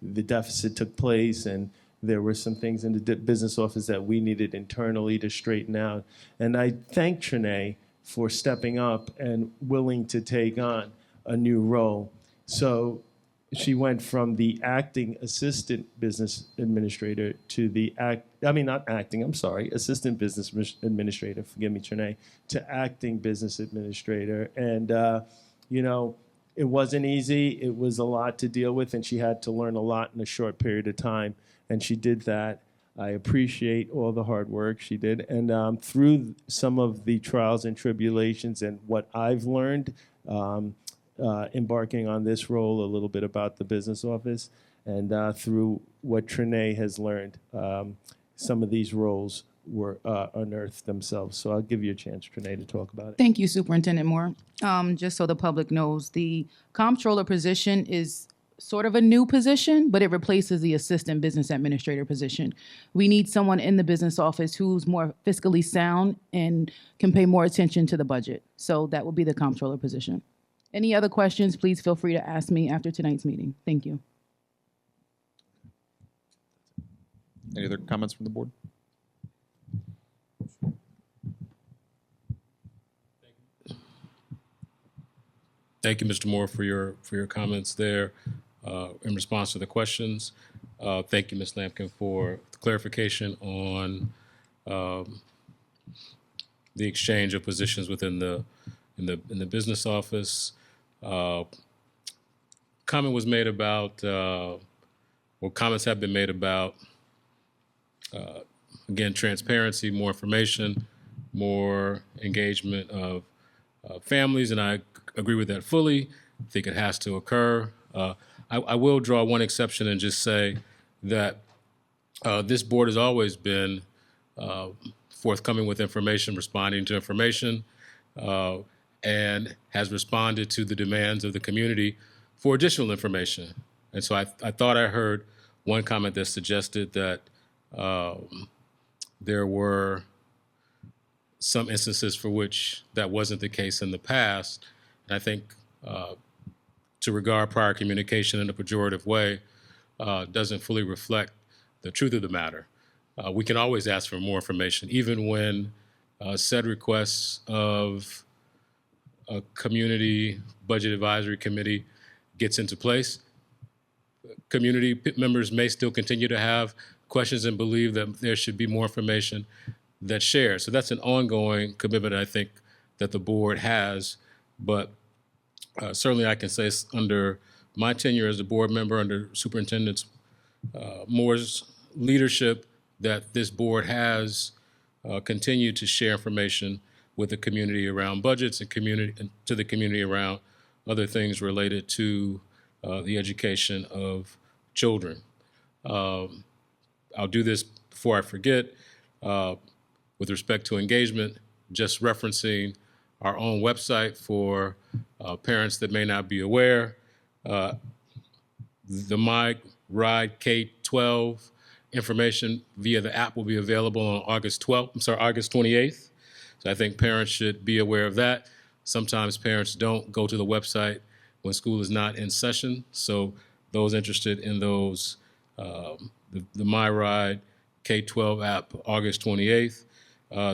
the deficit took place, and there were some things in the business office that we needed internally to straighten out. And I thank Trinae for stepping up and willing to take on a new role. So she went from the acting assistant business administrator to the assistant business administrator, forgive me, Trinae, to acting business administrator. And, it wasn't easy. It was a lot to deal with, and she had to learn a lot in a short period of time, and she did that. I appreciate all the hard work she did. And through some of the trials and tribulations and what I've learned, embarking on this role, a little bit about the business office, and through what Trinae has learned, some of these roles were unearthed themselves. So I'll give you a chance, Trinae, to talk about it. Thank you, Superintendent Moore. Just so the public knows, the comptroller position is sort of a new position, but it replaces the assistant business administrator position. We need someone in the business office who's more fiscally sound and can pay more attention to the budget. So that will be the comptroller position. Any other questions, please feel free to ask me after tonight's meeting. Thank you. Any other comments from the board? Thank you, Mr. Moore, for your comments there in response to the questions. Thank you, Ms. Lampkin, for the clarification on the exchange of positions within the business office. Comment was made about, comments have been made about, again, transparency, more information, more engagement of families, and I agree with that fully. I think it has to occur. I will draw one exception and just say that this board has always been forthcoming with information, responding to information, and has responded to the demands of the community for additional information. And so I thought I heard one comment that suggested that there were some instances for which that wasn't the case in the past. And I think to regard prior communication in a pejorative way doesn't fully reflect the truth of the matter. We can always ask for more information, even when said requests of a community budget advisory committee gets into place. Community members may still continue to have questions and believe that there should be more information that's shared. So that's an ongoing commitment, I think, that the board has. But certainly I can say under my tenure as a board member, under Superintendent Moore's leadership, that this board has continued to share information with the community around budgets and to the community around other things related to the education of children. I'll do this before I forget. With respect to engagement, just referencing our own website for parents that may not be aware. The My Ride K-12 information via the app will be available on August 28th. So I think parents should be aware of that. Sometimes parents don't go to the website when school is not in session. So those interested in those, the My Ride K-12 app, August 28th.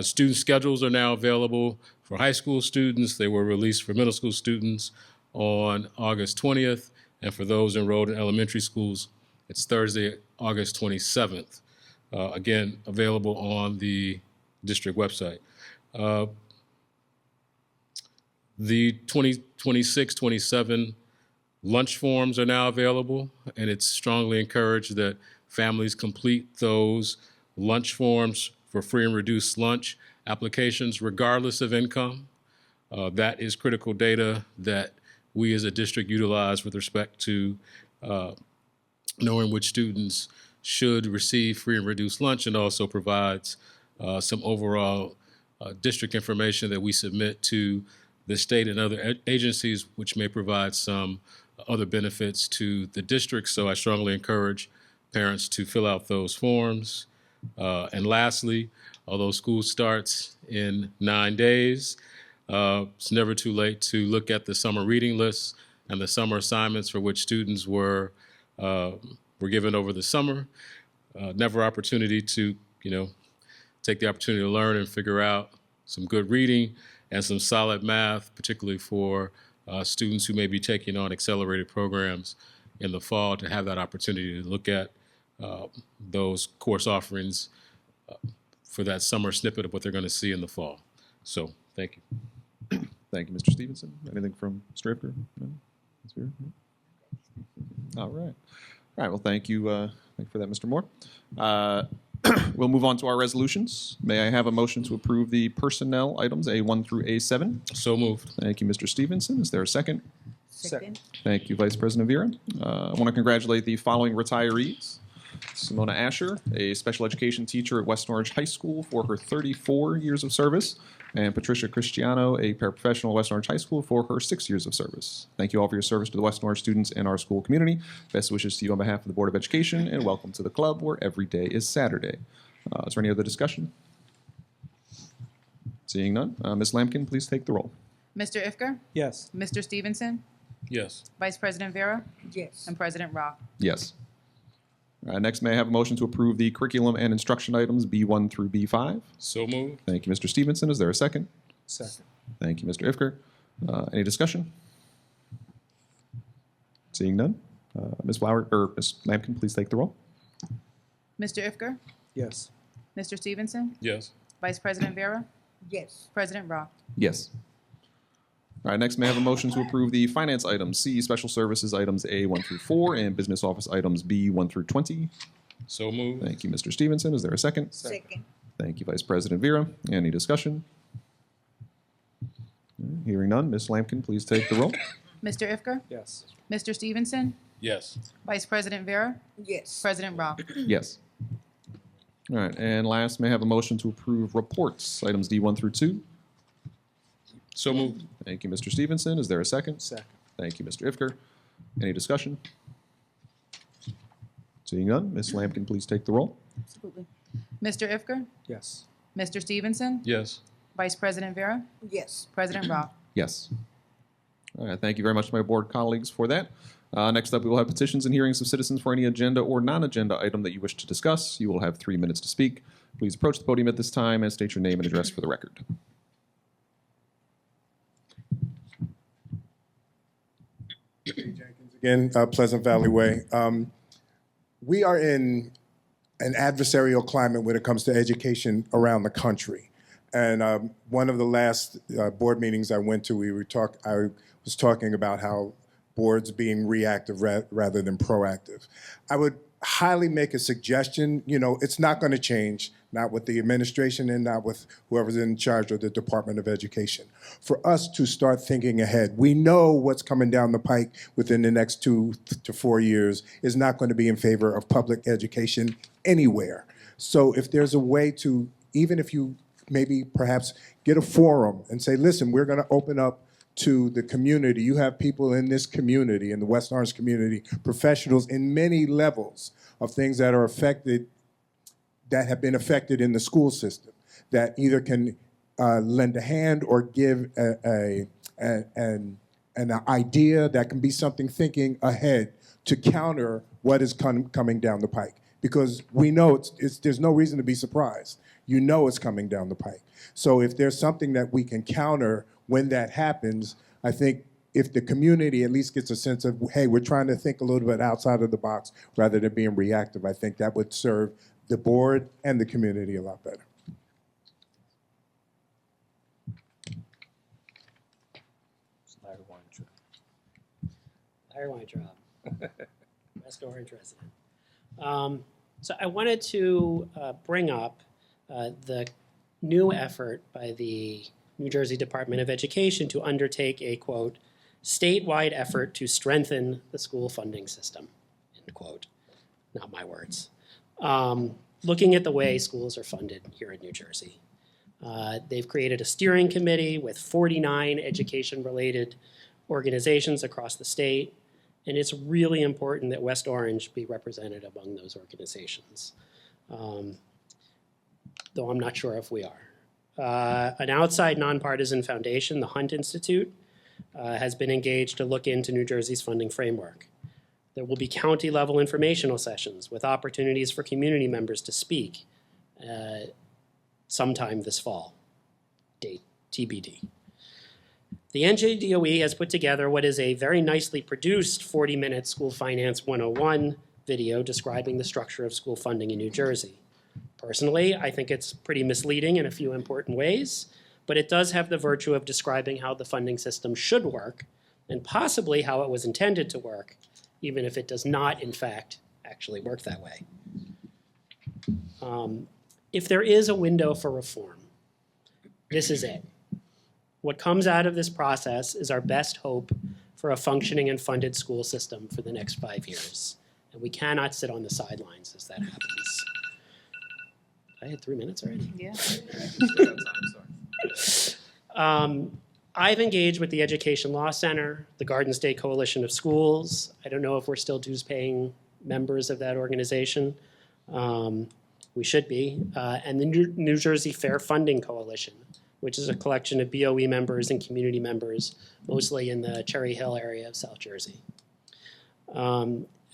Student schedules are now available for high school students. They were released for middle school students on August 20th. And for those enrolled in elementary schools, it's Thursday, August 27th. Again, available on the district website. The 2026-27 lunch forms are now available, and it's strongly encouraged that families complete those lunch forms for free and reduced lunch applications, regardless of income. That is critical data that we as a district utilize with respect to knowing which students should receive free and reduced lunch, and also provides some overall district information that we submit to the state and other agencies, which may provide some other benefits to the district. So I strongly encourage parents to fill out those forms. And lastly, although school starts in 9 days, it's never too late to look at the summer reading lists and the summer assignments for which students were given over the summer. Never opportunity to, take the opportunity to learn and figure out some good reading and some solid math, particularly for students who may be taking on accelerated programs in the fall, to have that opportunity to look at those course offerings for that summer snippet of what they're going to see in the fall. So thank you. Thank you, Mr. Stevenson. Anything from Mr. Ifker? No? Ms. Vera? No? All right. All right. Well, thank you. Thank you for that, Mr. Moore. We'll move on to our resolutions. May I have a motion to approve the personnel items A1 through A7? So moved. Thank you, Mr. Stevenson. Is there a second? Second. Thank you, Vice President Vera. I want to congratulate the following retirees. Simona Asher, a special education teacher at West Orange High School for her 34 years of service, and Patricia Cristiano, a paraprofessional at West Orange High School for her 6 years of service. Thank you all for your service to the West Orange students and our school community. Best wishes to you on behalf of the Board of Education, and welcome to the club where every day is Saturday. Is there any other discussion? Seeing none, Ms. Lampkin, please take the roll. Mr. Ifker? Yes. Mr. Stevenson? Yes. Vice President Vera? Yes. And President Rock? Yes. Next, may I have a motion to approve the curriculum and instruction items B1 through B5? So moved. Thank you, Mr. Stevenson. Is there a second? Second. Thank you, Mr. Ifker. Any discussion? Seeing none, Ms. Lampkin, please take the roll. Mr. Ifker? Yes. Mr. Stevenson? Yes. Vice President Vera? Yes. President Rock? Yes. All right, next may I have a motion to approve the finance items C, special services items A1 through 4, and business office items B1 through 20. So moved. Thank you, Mr. Stevenson. Is there a second? Second. Thank you, Vice President Vera. Any discussion? Hearing none, Ms. Lampkin, please take the roll. Mr. Ifker? Yes. Mr. Stevenson? Yes. Vice President Vera? Yes. President Rock? Yes. All right, and last, may I have a motion to approve reports, items D1 through 2? So moved. Thank you, Mr. Stevenson. Is there a second? Second. Thank you, Mr. Ifker. Any discussion? Seeing none, Ms. Lampkin, please take the roll. Absolutely. Mr. Ifker? Yes. Mr. Stevenson? Yes. Vice President Vera? Yes. President Rock? Yes. All right, thank you very much to my board colleagues for that. Next up, we will have petitions and hearings of citizens for any agenda or non-agenda item that you wish to discuss. You will have 3 minutes to speak. Please approach the podium at this time and state your name and address for the record. Again, Pleasant Valley Way. We are in an adversarial climate when it comes to education around the country. And one of the last board meetings I went to, I was talking about how boards being reactive rather than proactive. I would highly make a suggestion. You know, it's not going to change, not with the administration and not with whoever's in charge of the Department of Education. For us to start thinking ahead, we know what's coming down the pike within the next 2 to 4 years is not going to be in favor of public education anywhere. So if there's a way to, even if you maybe perhaps get a forum and say, listen, we're going to open up to the community. You have people in this community, in the West Orange community, professionals in many levels of things that are affected, that have been affected in the school system, that either can lend a hand or give an idea that can be something thinking ahead to counter what is coming down the pike. Because we know there's no reason to be surprised. You know it's coming down the pike. So if there's something that we can counter when that happens, I think if the community at least gets a sense of, hey, we're trying to think a little bit outside of the box rather than being reactive, I think that would serve the board and the community a lot better. Larry Weintraub, West Orange resident. So I wanted to bring up the new effort by the New Jersey Department of Education to undertake a, quote, statewide effort to strengthen the school funding system, end quote. Not my words. Looking at the way schools are funded here in New Jersey. They've created a steering committee with 49 education-related organizations across the state, and it's really important that West Orange be represented among those organizations, though I'm not sure if we are. An outside nonpartisan foundation, the Hunt Institute, has been engaged to look into New Jersey's funding framework. There will be county-level informational sessions with opportunities for community members to speak sometime this fall, date TBD. The NJDOE has put together what is a very nicely produced 40-minute School Finance 101 video describing the structure of school funding in New Jersey. Personally, I think it's pretty misleading in a few important ways, but it does have the virtue of describing how the funding system should work and possibly how it was intended to work, even if it does not, in fact, actually work that way. If there is a window for reform, this is it. What comes out of this process is our best hope for a functioning and funded school system for the next 5 years. And we cannot sit on the sidelines as that happens. I had 3 minutes already. Yeah. I've engaged with the Education Law Center, the Garden State Coalition of Schools. I don't know if we're still dues-paying members of that organization. We should be. And the New Jersey Fair Funding Coalition, which is a collection of BOE members and community members, mostly in the Cherry Hill area of South Jersey.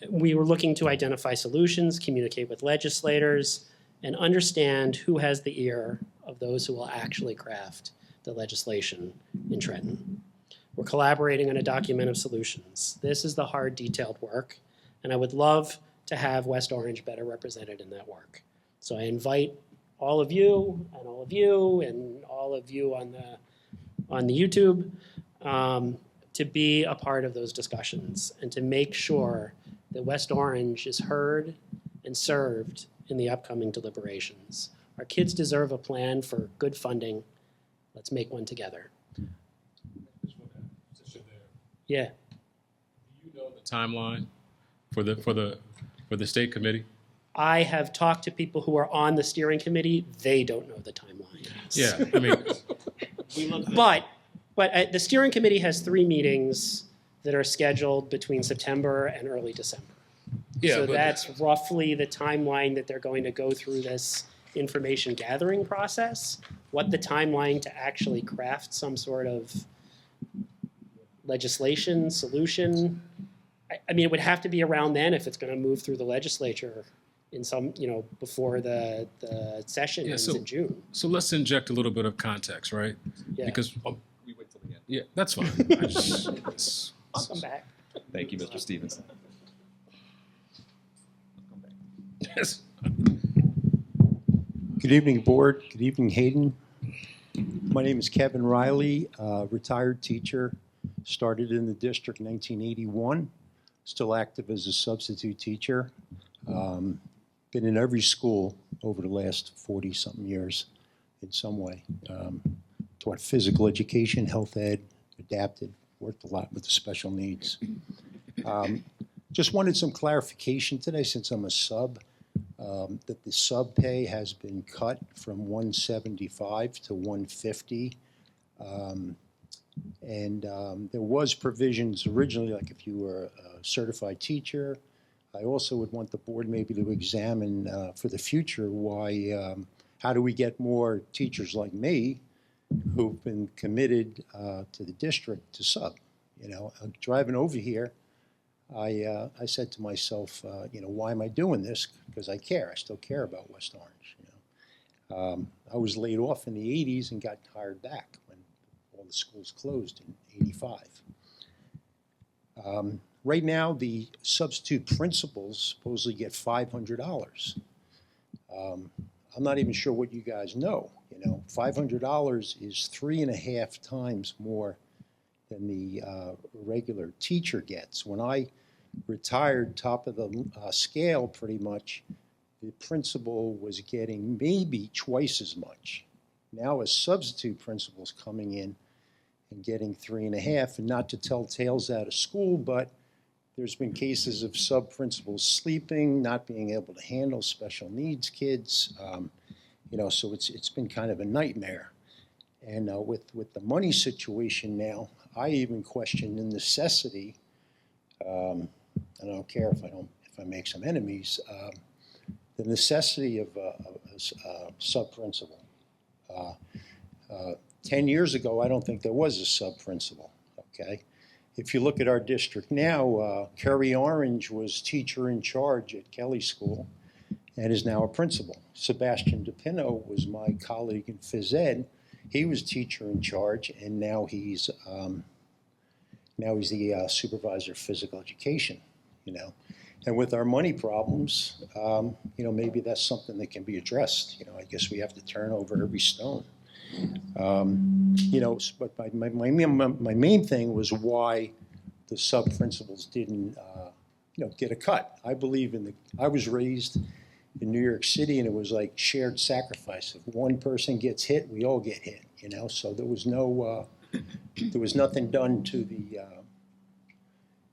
We were looking to identify solutions, communicate with legislators, and understand who has the ear of those who will actually craft the legislation in Trenton. We're collaborating on a document of solutions. This is the hard, detailed work, and I would love to have West Orange better represented in that work. So I invite all of you and all of you and all of you on the YouTube to be a part of those discussions and to make sure that West Orange is heard and served in the upcoming deliberations. Our kids deserve a plan for good funding. Let's make one together. Yeah. Do you know the timeline for the state committee? I have talked to people who are on the steering committee. They don't know the timeline. Yeah, I mean, but the steering committee has 3 meetings that are scheduled between September and early December. Yeah, so but that's roughly the timeline that they're going to go through this information gathering process. What the timeline to actually craft some sort of legislation, solution, I mean, it would have to be around then if it's going to move through the legislature in some, before the session ends in June. So let's inject a little bit of context, right? Yeah. Because We wait till the end. yeah, that's fine. I'll come back. Thank you, Mr. Stevenson. Yes. Good evening, Board. Good evening, Hayden. My name is Kevin Riley, retired teacher. Started in the district in 1981. Still active as a substitute teacher. Been in every school over the last 40-something years in some way. Taught physical education, health ed, adapted, worked a lot with the special needs. Just wanted some clarification today since I'm a sub. That the sub pay has been cut from 175 to 150. There was provisions originally, like if you were a certified teacher. I also would want the board maybe to examine for the future why, how do we get more teachers like me who've been committed to the district to sub? Driving over here, I said to myself, why am I doing this? Because I care. I still care about West Orange. I was laid off in the 80s and got hired back when all the schools closed in 85. Right now, the substitute principals supposedly get $500. I'm not even sure what you guys know. $500 is 3.5 times more than the regular teacher gets. When I retired top of the scale pretty much, the principal was getting maybe twice as much. Now a substitute principal's coming in and getting 3.5, and not to tell tales out of school, but there's been cases of sub-principals sleeping, not being able to handle special needs kids, so it's been kind of a nightmare. And with the money situation now, I even question the necessity. I don't care if I make some enemies. The necessity of a sub-principal. 10 years ago, I don't think there was a sub-principal. Okay, if you look at our district now, Kerry Orange was teacher in charge at Kelly School, and is now a principal. Sebastian DePino was my colleague in phys ed. He was teacher in charge, and now he's the supervisor of physical education, you know. And with our money problems, you know, maybe that's something that can be addressed. You know, I guess we have to turn over every stone. You know, but my main thing was why the sub-principals didn't, you know, get a cut. I believe I was raised in New York City, and it was like shared sacrifice. If one person gets hit, we all get hit, you know. So there was nothing done to the,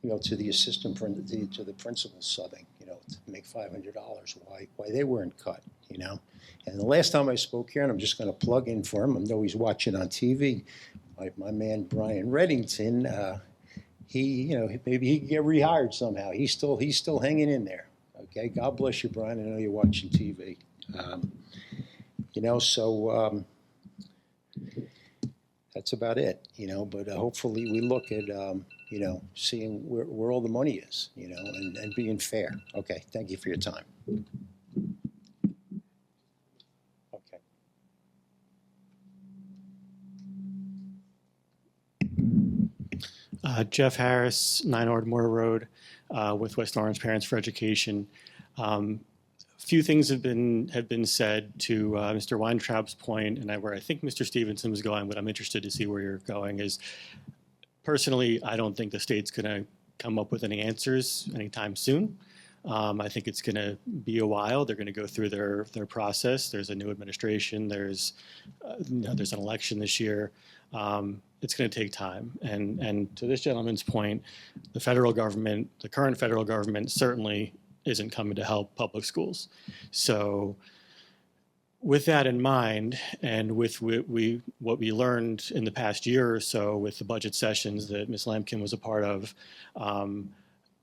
you know, to the assistant, to the principal subbing, you know, to make $500. Why they weren't cut, you know. And the last time I spoke here, and I'm just going to plug in for him, I know he's watching on TV, my man Brian Reddington, he, you know, maybe he can get rehired somehow. He's still hanging in there. Okay, God bless you, Brian. I know you're watching TV. You know, so that's about it. You know, but hopefully we look at you know, seeing where all the money is. You know, and being fair. Okay, thank you for your time. Jeff Harris, 9 Ardmore Road, with West Orange Parents for Education. A few things have been said to Mr. Weintraub's point, and where I think Mr. Stevenson was going, but I'm interested to see where you're going. Is personally, I don't think the state's going to come up with any answers anytime soon. I think it's going to be a while. They're going to go through their process. There's a new administration. There's an election this year. It's going to take time. And to this gentleman's point, the federal government, the current federal government, certainly isn't coming to help public schools. So with that in mind, and with what we learned in the past year or so with the budget sessions that Ms. Lampkin was a part of,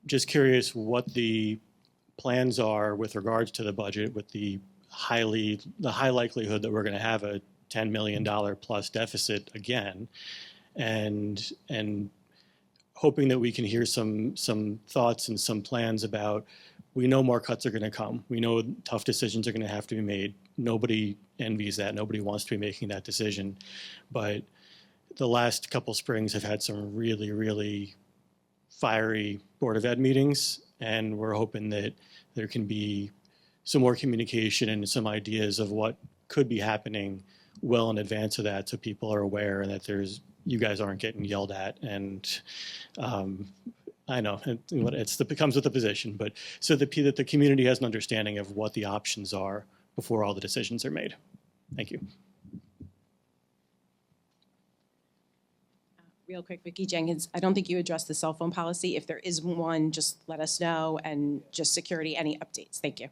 just curious what the plans are with regards to the budget, with the high likelihood that we're going to have a $10 million plus deficit again, and hoping that we can hear some thoughts and some plans about, we know more cuts are going to come. We know tough decisions are going to have to be made. Nobody envies that. Nobody wants to be making that decision. But the last couple springs have had some really, really fiery Board of Ed meetings, and we're hoping that there can be some more communication and some ideas of what could be happening well in advance of that, so people are aware and that you guys aren't getting yelled at. And I know it comes with the position, but so that the community has an understanding of what the options are before all the decisions are made. Thank you. Real quick, Vicki Jenkins, I don't think you addressed the cell phone policy. If there is one, just let us know, and just security, any updates. Thank you.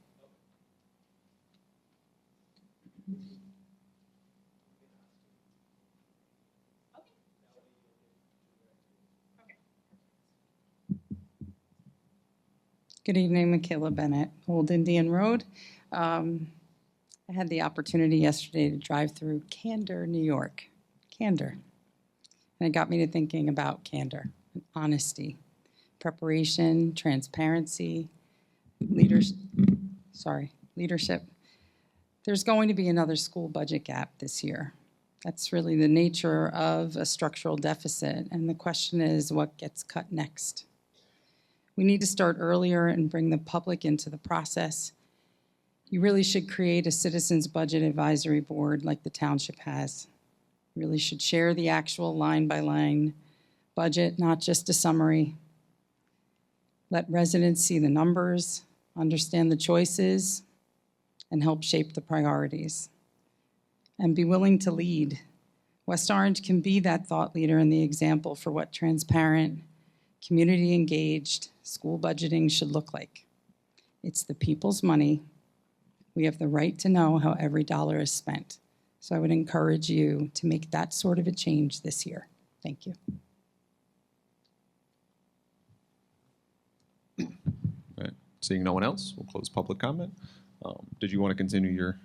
Good evening, Michaela Bennett, Old Indian Road. I had the opportunity yesterday to drive through Candor, New York. Candor. And it got me to thinking about candor, honesty, preparation, transparency, leadership. There's going to be another school budget gap this year. That's really the nature of a structural deficit. And the question is, what gets cut next? We need to start earlier and bring the public into the process. You really should create a citizens budget advisory board like the township has. You really should share the actual line-by-line budget, not just a summary. Let residents see the numbers, understand the choices, and help shape the priorities. And be willing to lead. West Orange can be that thought leader and the example for what transparent, community-engaged school budgeting should look like. It's the people's money. We have the right to know how every dollar is spent. So I would encourage you to make that sort of a change this year. Thank you. Right. Seeing no one else, we'll close public comment. Did you want to continue your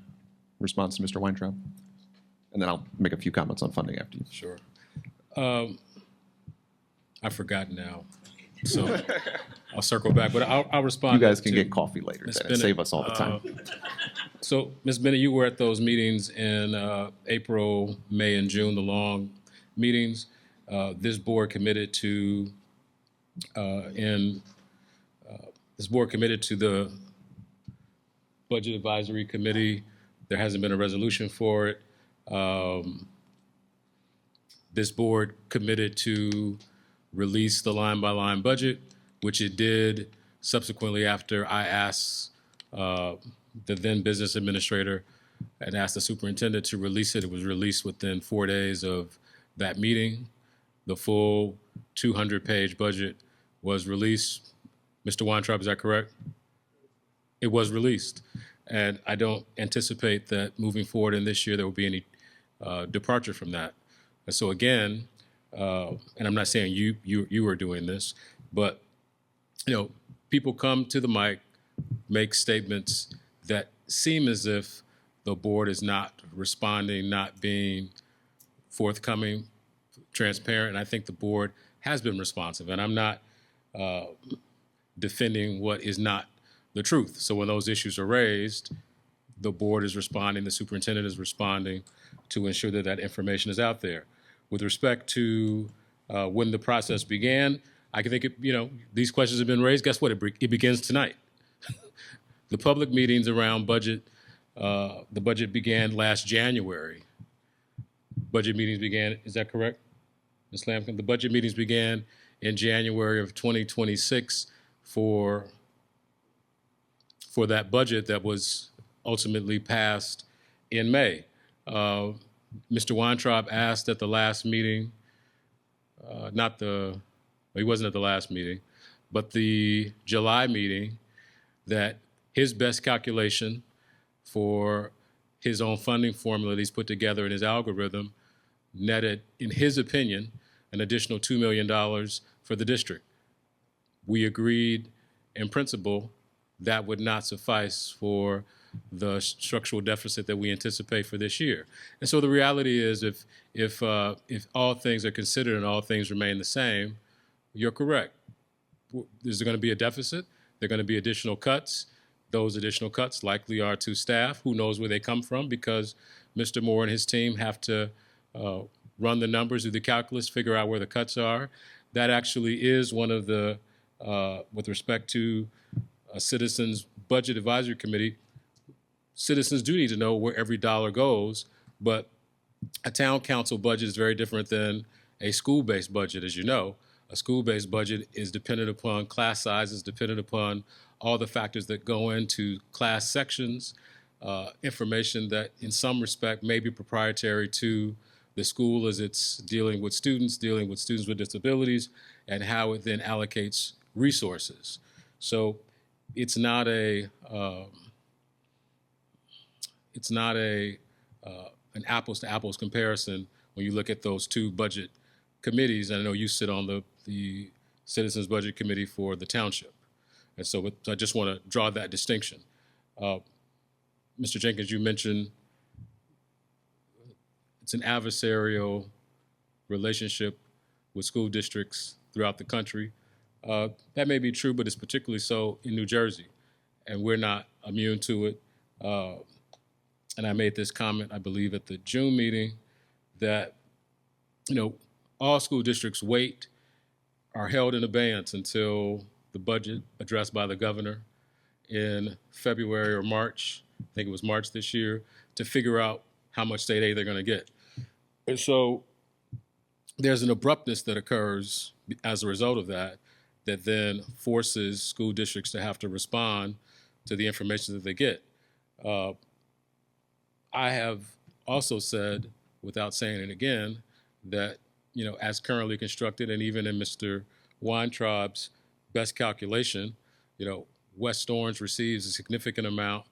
response to Mr. Weintraub? And then I'll make a few comments on funding after you. Sure. I forgot now, so I'll circle back, but I'll respond. You guys can get coffee later. Save us all the time. So, Ms. Bennett, you were at those meetings in April, May, and June, the long meetings. This board committed to the Budget Advisory Committee. There hasn't been a resolution for it. This board committed to release the line-by-line budget, which it did subsequently after I asked the then business administrator and asked the superintendent to release it. It was released within 4 days of that meeting. The full 200-page budget was released. Mr. Weintraub, is that correct? It was released. And I don't anticipate that moving forward in this year there will be any departure from that. And so again, and I'm not saying you are doing this, but people come to the mic, make statements that seem as if the board is not responding, not being forthcoming, transparent. And I think the board has been responsive. And I'm not defending what is not the truth. So when those issues are raised, the board is responding, the superintendent is responding to ensure that that information is out there. With respect to when the process began, I can think, these questions have been raised. Guess what? It begins tonight. The public meetings around budget, the budget began last January. Budget meetings began, is that correct, Ms. Lampkin? The budget meetings began in January of 2026 for that budget that was ultimately passed in May. Mr. Weintraub asked at the last meeting, he wasn't at the last meeting, but the July meeting, that his best calculation for his own funding formula that he's put together in his algorithm netted, in his opinion, an additional $2 million for the district. We agreed in principle that would not suffice for the structural deficit that we anticipate for this year. And so the reality is, if all things are considered and all things remain the same, you're correct. Is there going to be a deficit? There are going to be additional cuts. Those additional cuts likely are to staff. Who knows where they come from, because Mr. Moore and his team have to run the numbers, do the calculus, figure out where the cuts are. That actually is one of the, with respect to a Citizens Budget Advisory Committee, citizens do need to know where every dollar goes, but a town council budget is very different than a school-based budget, as you know. A school-based budget is dependent upon class sizes, dependent upon all the factors that go into class sections, information that in some respect may be proprietary to the school as it's dealing with students with disabilities, and how it then allocates resources. So it's not an apples to apples comparison when you look at those two budget committees. And I know you sit on the Citizens Budget Committee for the township. And so I just want to draw that distinction. Mr. Jenkins, you mentioned it's an adversarial relationship with school districts throughout the country. That may be true, but it's particularly so in New Jersey, and we're not immune to it. And I made this comment, I believe, at the June meeting, that all school districts are held in abeyance until the budget addressed by the governor in February or March, I think it was March this year, to figure out how much state aid they're going to get. And so there's an abruptness that occurs as a result of that then forces school districts to have to respond to the information that they get. I have also said, without saying it again, that as currently constructed, and even in Mr. Weintraub's best calculation, West Orange receives a significant amount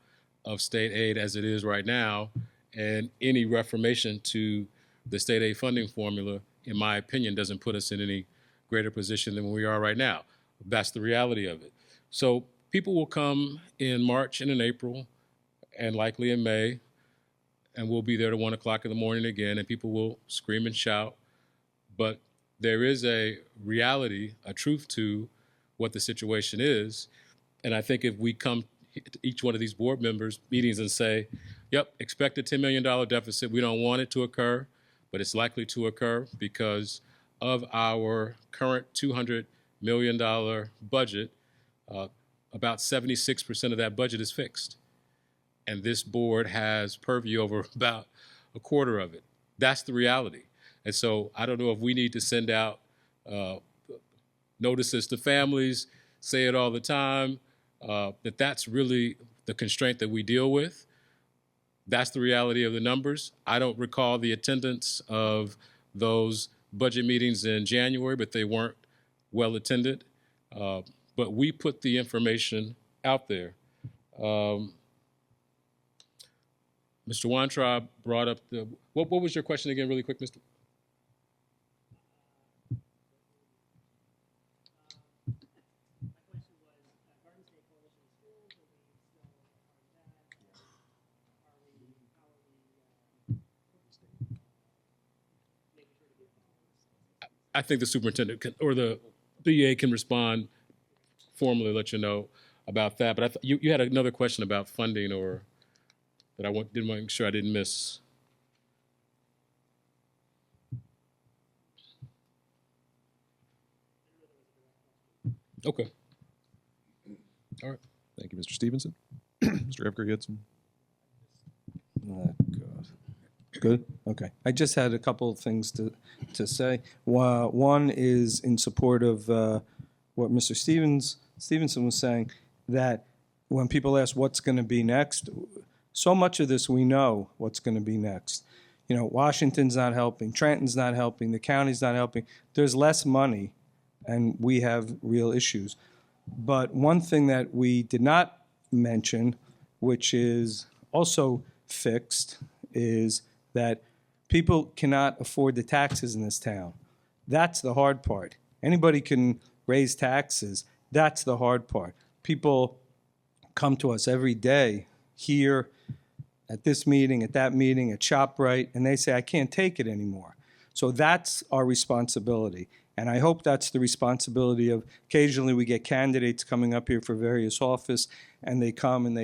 of state aid as it is right now, and any reformation to the state aid funding formula, in my opinion, doesn't put us in any greater position than we are right now. That's the reality of it. So people will come in March and in April, and likely in May, and we'll be there to 1 o'clock in the morning again, and people will scream and shout. But there is a reality, a truth to what the situation is. And I think if we come each one of these board members meetings and say, yep, expect a $10 million deficit. We don't want it to occur, but it's likely to occur because of our current $200 million budget. About 76% of that budget is fixed. And this board has purview over about a quarter of it. That's the reality. And so I don't know if we need to send out notices to families, say it all the time, that's really the constraint that we deal with. That's the reality of the numbers. I don't recall the attendance of those budget meetings in January, but they weren't well attended. But we put the information out there. Mr. Weintraub brought up the, what was your question again, really quick, Mr.? I think the superintendent can, or the BA can respond formally, let you know about that. But you had another question about funding, or that I didn't want to make sure I didn't miss. Okay. All right. Thank you, Mr. Stevenson. Mr. Evker, you had some. God. Good. Okay. I just had a couple of things to say. One is in support of what Mr. Stevenson was saying, that when people ask what's going to be next, so much of this we know what's going to be next. You know, Washington's not helping, Trenton's not helping, the county's not helping. There's less money, and we have real issues. But one thing that we did not mention, which is also fixed, is that people cannot afford the taxes in this town. That's the hard part. Anybody can raise taxes. That's the hard part. People come to us every day here, at this meeting, at that meeting, at ShopRite, and they say, I can't take it anymore. So that's our responsibility. And I hope that's the responsibility of, occasionally we get candidates coming up here for various office, and they come and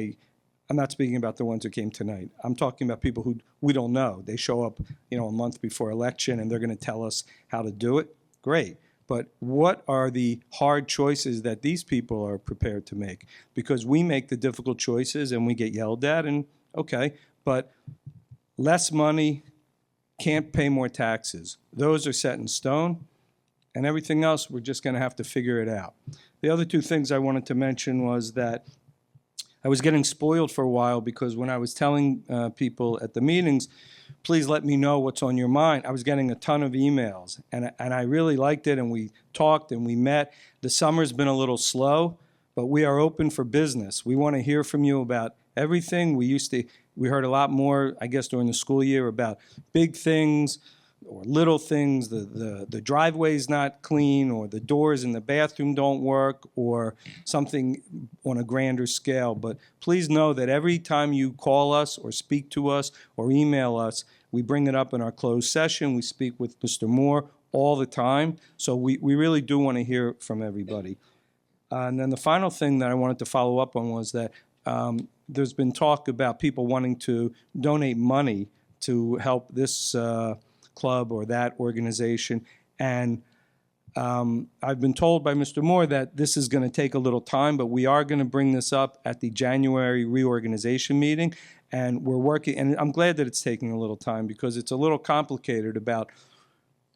I'm not speaking about the ones who came tonight. I'm talking about people who we don't know. They show up, a month before election, and they're going to tell us how to do it. Great. But what are the hard choices that these people are prepared to make? Because we make the difficult choices and we get yelled at, and okay, but less money, can't pay more taxes. Those are set in stone, and everything else, we're just going to have to figure it out. The other two things I wanted to mention was that I was getting spoiled for a while, because when I was telling people at the meetings, please let me know what's on your mind, I was getting a ton of emails, and I really liked it, and we talked and we met. The summer's been a little slow, but we are open for business. We want to hear from you about everything. We heard a lot more, I guess, during the school year about big things or little things, the driveway's not clean, or the doors in the bathroom don't work, or something on a grander scale. But please know that every time you call us or speak to us or email us, we bring it up in our closed session. We speak with Mr. Moore all the time. So we really do want to hear from everybody. And then the final thing that I wanted to follow up on was that there's been talk about people wanting to donate money to help this club or that organization. And I've been told by Mr. Moore that this is going to take a little time, but we are going to bring this up at the January reorganization meeting. And we're working, and I'm glad that it's taking a little time, because it's a little complicated about,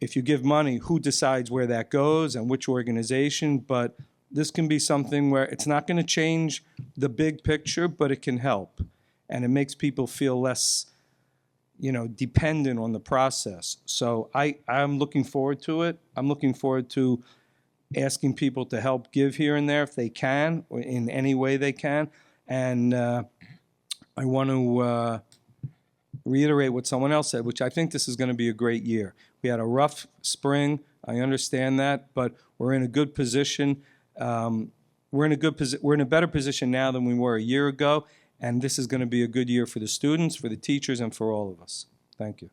if you give money, who decides where that goes and which organization. But this can be something where it's not going to change the big picture, but it can help. And it makes people feel less dependent on the process. So I'm looking forward to it. I'm looking forward to asking people to help give here and there if they can, or in any way they can. And I want to reiterate what someone else said, which I think this is going to be a great year. We had a rough spring. I understand that, but we're in a good position. We're in a better position now than we were a year ago. And this is going to be a good year for the students, for the teachers, and for all of us. Thank you.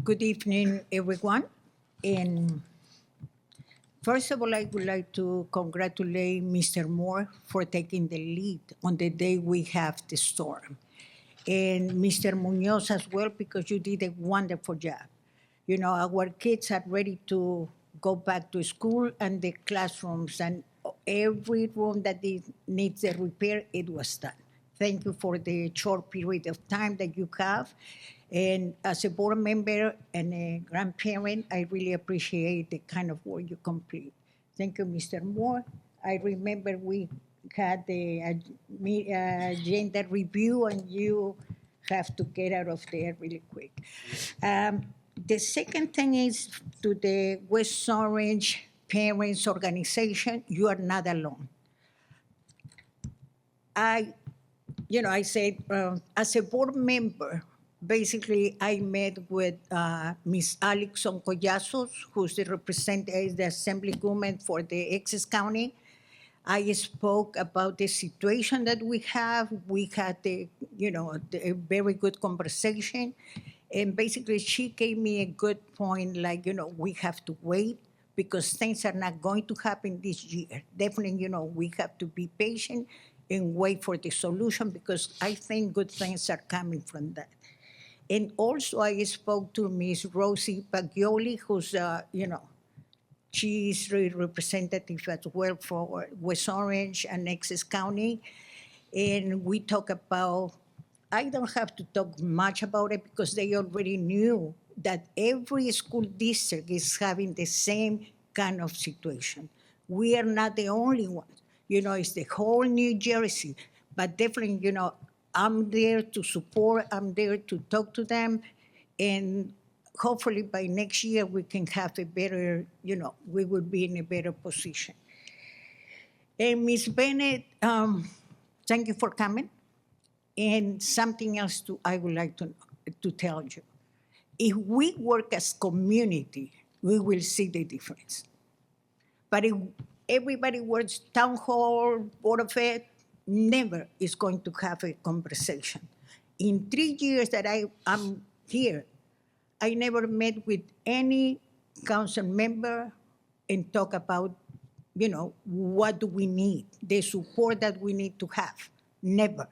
Good evening, everyone. First of all, I would like to congratulate Mr. Moore for taking the lead on the day we have the storm. And Mr. Munoz as well, because you did a wonderful job. You know, our kids are ready to go back to school, and the classrooms and every room that needs a repair, it was done. Thank you for the short period of time that you have. And as a board member and a grandparent, I really appreciate the kind of work you complete. Thank you, Mr. Moore. I remember we had the agenda review, and you have to get out of there really quick. The second thing is to the West Orange Parents Organization, you are not alone. I said, as a board member, basically, I met with Ms. Alexon Collazos, who's the representative, the assemblywoman for the Essex County. I spoke about the situation that we have. We had a very good conversation. And basically, she gave me a good point, like, we have to wait because things are not going to happen this year. Definitely, we have to be patient and wait for the solution because I think good things are coming from that. And also, I spoke to Ms. Rosie Paglioli, who's, she's the representative as well for West Orange and Essex County. And we talk about, I don't have to talk much about it because they already knew that every school district is having the same kind of situation. We are not the only ones. It's the whole New Jersey. But definitely, I'm there to support, I'm there to talk to them, and hopefully by next year we can have a better, we will be in a better position. And Ms. Bennett, thank you for coming. And something else I would like to tell you. If we work as community, we will see the difference. But if everybody works town hall, board of ed, never is going to have a conversation. In 3 years that I'm here, I never met with any council member and talk about, what do we need, the support that we need to have. Never.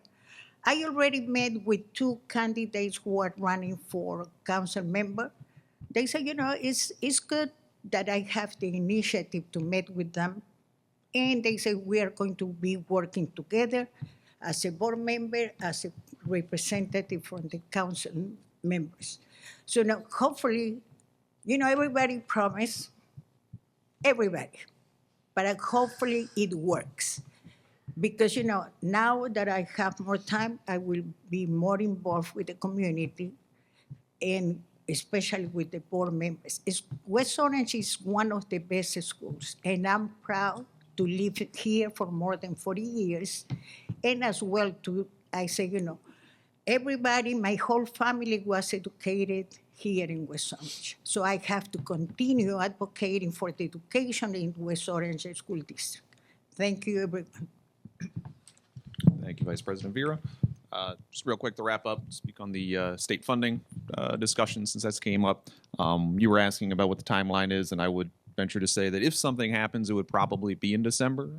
I already met with 2 candidates who are running for council member. They say, it's good that I have the initiative to meet with them. And they say, we are going to be working together as a board member, as a representative from the council members. So now, hopefully, everybody promised, everybody, but hopefully it works. Because, now that I have more time, I will be more involved with the community and especially with the board members. West Orange is one of the best schools, and I'm proud to live here for more than 40 years. And as well, I say, everybody, my whole family was educated here in West Orange. So I have to continue advocating for the education in West Orange School District. Thank you, everyone. Thank you, Vice President Vera. Just real quick to wrap up, speak on the state funding discussion since that came up. You were asking about what the timeline is, and I would venture to say that if something happens, it would probably be in December.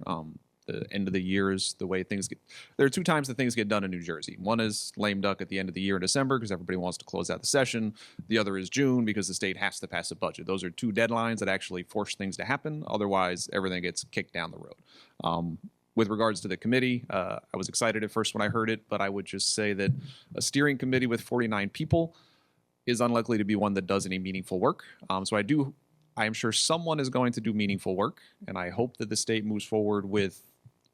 The end of the year is the way things get. There are 2 times that things get done in New Jersey. One is lame duck at the end of the year in December because everybody wants to close out the session. The other is June because the state has to pass a budget. Those are 2 deadlines that actually force things to happen. Otherwise, everything gets kicked down the road. With regards to the committee, I was excited at first when I heard it, but I would just say that a steering committee with 49 people is unlikely to be one that does any meaningful work. So I am sure someone is going to do meaningful work, and I hope that the state moves forward with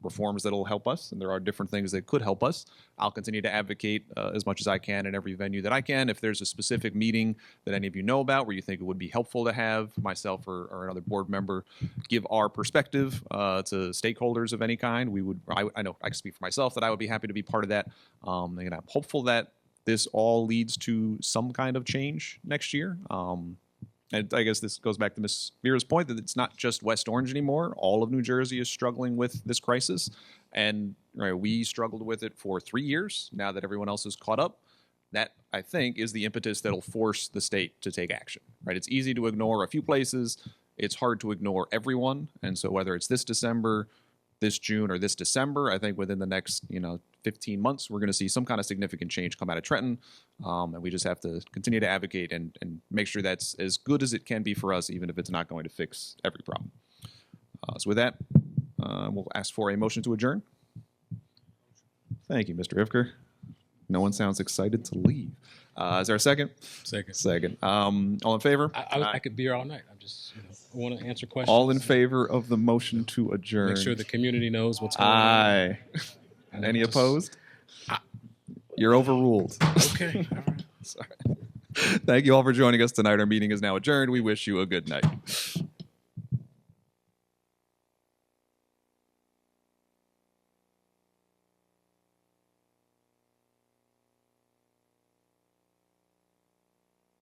reforms that will help us, and there are different things that could help us. I'll continue to advocate as much as I can in every venue that I can. If there's a specific meeting that any of you know about where you think it would be helpful to have myself or another board member give our perspective to stakeholders of any kind, I know I can speak for myself that I would be happy to be part of that. And I'm hopeful that this all leads to some kind of change next year. And I guess this goes back to Ms. Vera's point that it's not just West Orange anymore. All of New Jersey is struggling with this crisis. And we struggled with it for 3 years. Now that everyone else is caught up, that, I think, is the impetus that'll force the state to take action. It's easy to ignore a few places it's hard to ignore everyone. And so whether it's this December, this June, or this December, I think within the next 15 months, we're going to see some kind of significant change come out of Trenton. And we just have to continue to advocate and make sure that's as good as it can be for us, even if it's not going to fix every problem. So with that, we'll ask for a motion to adjourn. Thank you, Mr. Ivker. No one sounds excited to leave. Is there a second? Second. Second. All in favor? I could be here all night. I'm just, I want to answer questions. All in favor of the motion to adjourn? Make sure the community knows what's going on. Aye. Any opposed? You're overruled. Okay. All right. Sorry. Thank you all for joining us tonight. Our meeting is now adjourned. We wish you a good night.